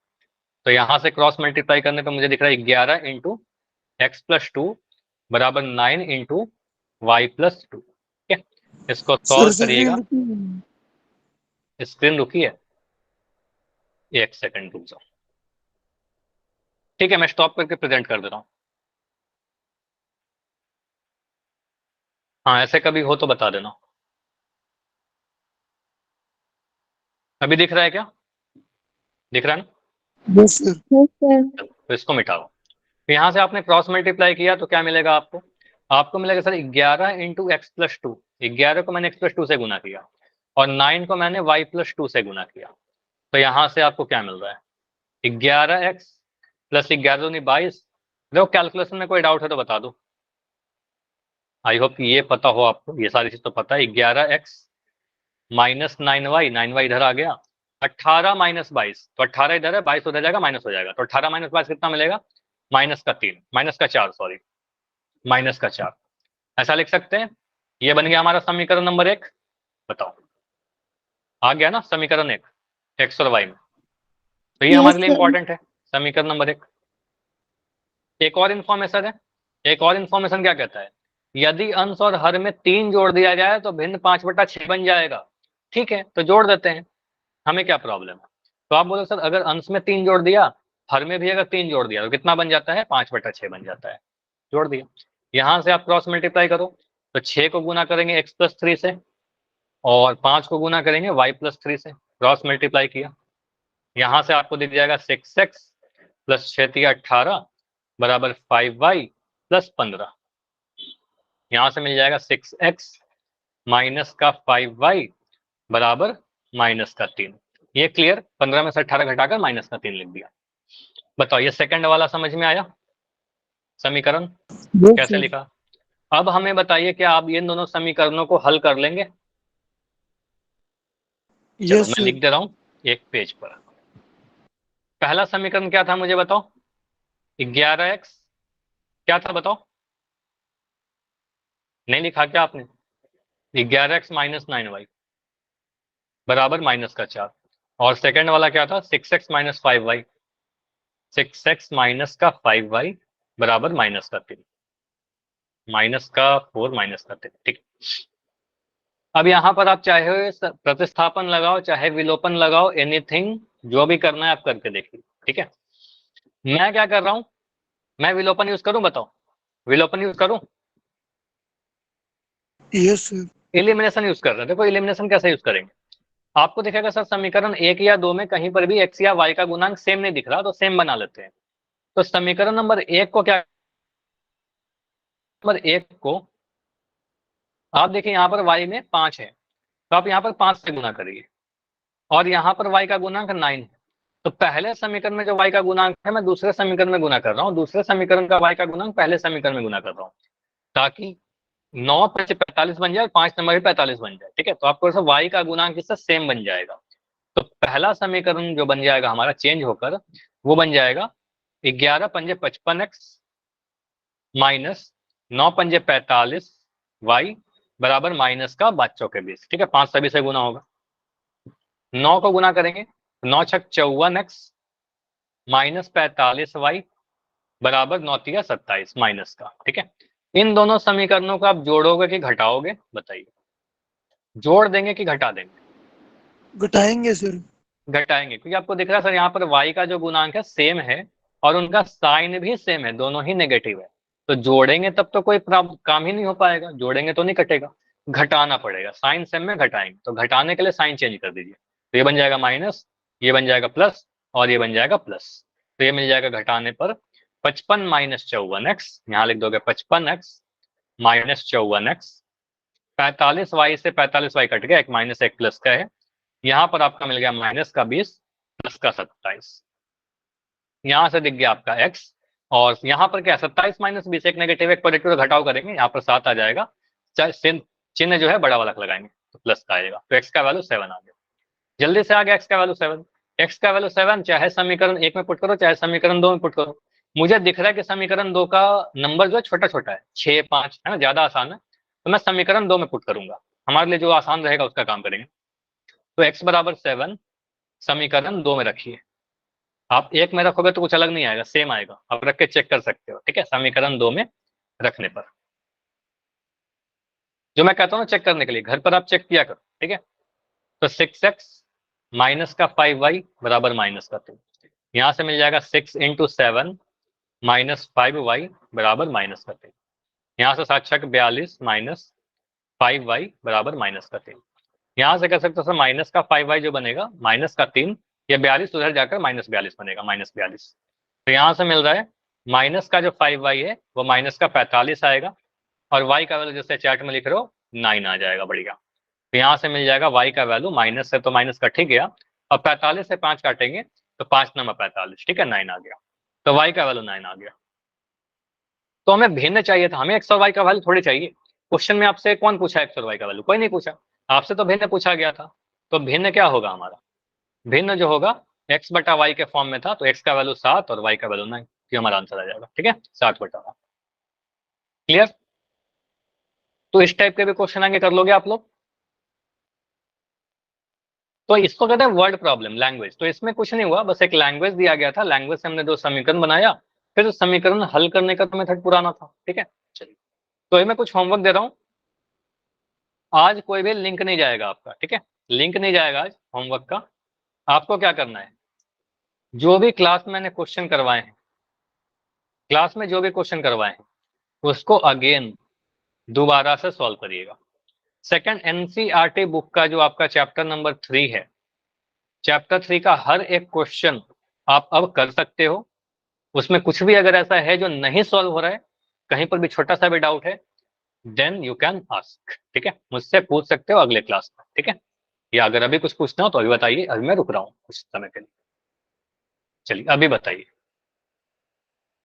तो यहाँ से क्रॉस मल्टीप्लाई करने पे मुझे दिख रहा है 11 इंटू x+2 बराबर 9 इंटू y+2। ठीक है, इसको सर सॉल्व करिएगा। स्क्रीन रुकी है, 1 सेकंड रुक जाओ। ठीक है, मैं स्टॉप करके प्रेजेंट कर दे रहा हूँ। हाँ, ऐसे कभी हो तो बता देना। अभी दिख रहा है क्या? दिख रहा है ना? Yes sir. चलो, तो इसको मिटाओ। तो यहाँ से आपने क्रॉस मल्टीप्लाई किया तो क्या मिलेगा आपको? आपको मिलेगा सर 11 इंटू x+2। 11 को मैंने x+2 से गुना किया, और 9 को मैंने y+2 से गुना किया। तो यहाँ से आपको क्या मिल रहा है, 11x प्लस 11 दूनी 22। देखो कैलकुलेशन में कोई डाउट है तो बता दो। आई होप कि ये पता हो आपको, ये सारी चीज तो पता है। 11x माइनस 9y, 9y इधर आ गया, 18 माइनस 22, तो 18 इधर है, 22 उधर जाएगा, माइनस हो जाएगा। तो 18 माइनस 22 कितना मिलेगा? -4, -4। ऐसा लिख सकते हैं। ये बन गया हमारा समीकरण नंबर 1। बताओ, आ गया ना समीकरण 1 x और y में? तो ये हमारे लिए Yes, sir. इंपॉर्टेंट है, समीकरण नंबर 1। एक और इन्फॉर्मेशन है, एक और इन्फॉर्मेशन क्या कहता है, यदि अंश और हर में 3 जोड़ दिया जाए तो भिन्न 5/6 बन जाएगा। ठीक है, तो जोड़ देते हैं, हमें क्या प्रॉब्लम है। तो आप बोलो सर अगर अंश में 3 जोड़ दिया, हर में भी अगर 3 जोड़ दिया तो कितना बन जाता है, 5/6 बन जाता है। जोड़ दिया, यहां से आप क्रॉस मल्टीप्लाई करो, तो 6 को गुना करेंगे x+3 से और 5 को गुना करेंगे y+3 से, क्रॉस मल्टीप्लाई किया, यहां से आपको दिख जाएगा 6x प्लस 6×18 बराबर 5y प्लस 15। यहां से मिल जाएगा 6x माइनस का 5y बराबर माइनस का 3। ये क्लियर, 15 में से 18 घटाकर माइनस का 3 लिख दिया। बताओ ये सेकंड वाला समझ में आया समीकरण Yes, कैसे sir. लिखा। अब हमें बताइए क्या आप इन दोनों समीकरणों को हल कर लेंगे। चलो Yes, मैं sir. लिख दे रहा हूं एक पेज पर। पहला समीकरण क्या था मुझे बताओ, 11x क्या था बताओ, नहीं लिखा क्या आपने, 11x माइनस 9y बराबर माइनस का 4। और सेकंड वाला क्या था, 6x minus 5y, 6x minus का 5y बराबर माइनस का 3, माइनस का 4 माइनस का 3। ठीक, अब यहाँ पर आप चाहे प्रतिस्थापन लगाओ चाहे विलोपन लगाओ, एनीथिंग जो भी करना है आप करके देखिए। ठीक है, मैं क्या कर रहा हूं, मैं विलोपन यूज करूं, बताओ विलोपन यूज करूं, Yes, sir. एलिमिनेशन यूज कर रहे हैं। देखो एलिमिनेशन कैसे यूज करेंगे, आपको दिखेगा सर समीकरण 1 या 2 में कहीं पर भी x या y का गुणांक सेम नहीं दिख रहा, तो सेम बना लेते हैं। तो समीकरण नंबर 1 को क्या, नंबर 1 को आप देखिए यहाँ पर y में 5 है, तो आप यहाँ पर 5 से गुना करिए, और यहाँ पर y का गुणांक 9 है। तो पहले समीकरण में जो y का गुणांक है मैं दूसरे समीकरण में गुना कर रहा हूँ, दूसरे समीकरण का y का गुणांक पहले समीकरण में गुना कर रहा हूँ, ताकि 9 5 45 बन जाए, 5 नंबर भी 45 बन जाए। ठीक है, तो आपको y का गुणांक इससे सेम बन जाएगा। तो पहला समीकरण जो बन जाएगा हमारा चेंज होकर, वो बन जाएगा 11 पंजे 55x माइनस 9 पंजे 45y बराबर माइनस का 5 ठीक है, 5 सभी से गुना होगा, 9 को गुना करेंगे 9 छक 54x माइनस 45y बराबर 9 तिया 27 माइनस का। ठीक है, इन दोनों समीकरणों को आप जोड़ोगे कि घटाओगे बताइए, जोड़ देंगे कि घटा देंगे, घटाएंगे सर। घटाएंगे, क्योंकि आपको दिख रहा है सर यहाँ पर y का जो गुणांक है सेम है और उनका साइन भी सेम है, दोनों ही नेगेटिव है, तो जोड़ेंगे तब तो कोई काम ही नहीं हो पाएगा, जोड़ेंगे तो नहीं कटेगा, घटाना पड़ेगा, साइन सेम में घटाएंगे, तो घटाने के लिए साइन चेंज कर दीजिए, तो ये बन जाएगा माइनस, ये बन जाएगा प्लस और ये बन जाएगा प्लस, तो ये मिल जाएगा घटाने पर 55 माइनस 54x, यहाँ लिख दोगे 55x माइनस 54x, 45y से 45y कट गया, एक माइनस एक प्लस का है, यहां पर आपका मिल गया माइनस का 20 प्लस का 27, यहां से दिख गया आपका x, और यहाँ पर क्या 27 माइनस 20, एक नेगेटिव एक पॉजिटिव, घटाव करेंगे यहाँ पर 7 आ जाएगा, चिन्ह जो है बड़ा वाला लगाएंगे तो प्लस का आएगा, तो x का वैल्यू 7 आ गया, जल्दी से आ गया x का वैल्यू 7। x का वैल्यू 7 चाहे समीकरण 1 में पुट करो चाहे समीकरण 2 में पुट करो, मुझे दिख रहा है कि समीकरण 2 का नंबर जो है छोटा छोटा है, 6 5 है ना, ज्यादा आसान है, तो मैं समीकरण 2 में पुट करूंगा, हमारे लिए जो आसान रहेगा उसका काम करेंगे। तो x बराबर 7 समीकरण 2 में रखिए, आप 1 में रखोगे तो कुछ अलग नहीं आएगा, सेम आएगा, आप रख के चेक कर सकते हो। ठीक है, समीकरण 2 में रखने पर जो मैं कहता हूँ चेक करने के लिए घर पर आप चेक किया करो। ठीक है, तो 6x माइनस का 5y बराबर माइनस का 2, यहाँ से मिल जाएगा 6 इंटू 7 माइनस 5y बराबर माइनस का 3, यहाँ से 7 छक 42 माइनस 5y बराबर माइनस का 3, यहाँ से कह सकते हो सर माइनस का 5y जो बनेगा माइनस का 3, ये 42 उधर जाकर माइनस 42 बनेगा, माइनस 42, तो यहाँ से मिल रहा है माइनस का जो 5y है वो माइनस का 45 आएगा, और y का वैल्यू जैसे चैट में लिख रहे हो 9 आ जाएगा, बढ़िया। तो यहाँ से मिल जाएगा y का वैल्यू, माइनस से तो माइनस कट ही गया, और 45 से 5 काटेंगे तो 5 नंबर 45, ठीक है 9 आ गया, तो y का वैल्यू 9 आ गया। तो हमें भिन्न चाहिए था, हमें x और y का वैल्यू थोड़ी चाहिए, क्वेश्चन में आपसे कौन पूछा x और y का वैल्यू, कोई नहीं पूछा, आपसे तो भिन्न पूछा गया था, तो भिन्न क्या होगा हमारा, भिन्न जो होगा x बटा y के फॉर्म में था, तो x का वैल्यू 7 और y का वैल्यू 9, ये हमारा आंसर आ जाएगा। ठीक है, 7 बटा 9, क्लियर। तो इस टाइप के भी क्वेश्चन आगे कर लोगे आप लोग। तो इसको कहते हैं वर्ड प्रॉब्लम, लैंग्वेज। तो इसमें कुछ नहीं हुआ, बस एक लैंग्वेज दिया गया था, लैंग्वेज से हमने 2 समीकरण बनाया, फिर समीकरण हल करने का तो मेथड पुराना था। ठीक है, चलिए तो ये मैं कुछ होमवर्क दे रहा हूँ, आज कोई भी लिंक नहीं जाएगा आपका। ठीक है, लिंक नहीं जाएगा आज होमवर्क का। आपको क्या करना है, जो भी क्लास में मैंने क्वेश्चन करवाए हैं, क्लास में जो भी क्वेश्चन करवाए हैं उसको अगेन दोबारा से सॉल्व करिएगा। सेकंड, एनसीईआरटी बुक का जो आपका चैप्टर नंबर 3 है, चैप्टर 3 का हर एक क्वेश्चन आप अब कर सकते हो। उसमें कुछ भी अगर ऐसा है जो नहीं सॉल्व हो रहा है, कहीं पर भी छोटा सा भी डाउट है, देन यू कैन आस्क। ठीक है, मुझसे पूछ सकते हो अगले क्लास में। ठीक है, या अगर अभी कुछ पूछना हो तो अभी बताइए, अभी मैं रुक रहा हूँ कुछ समय के लिए। चलिए अभी बताइए।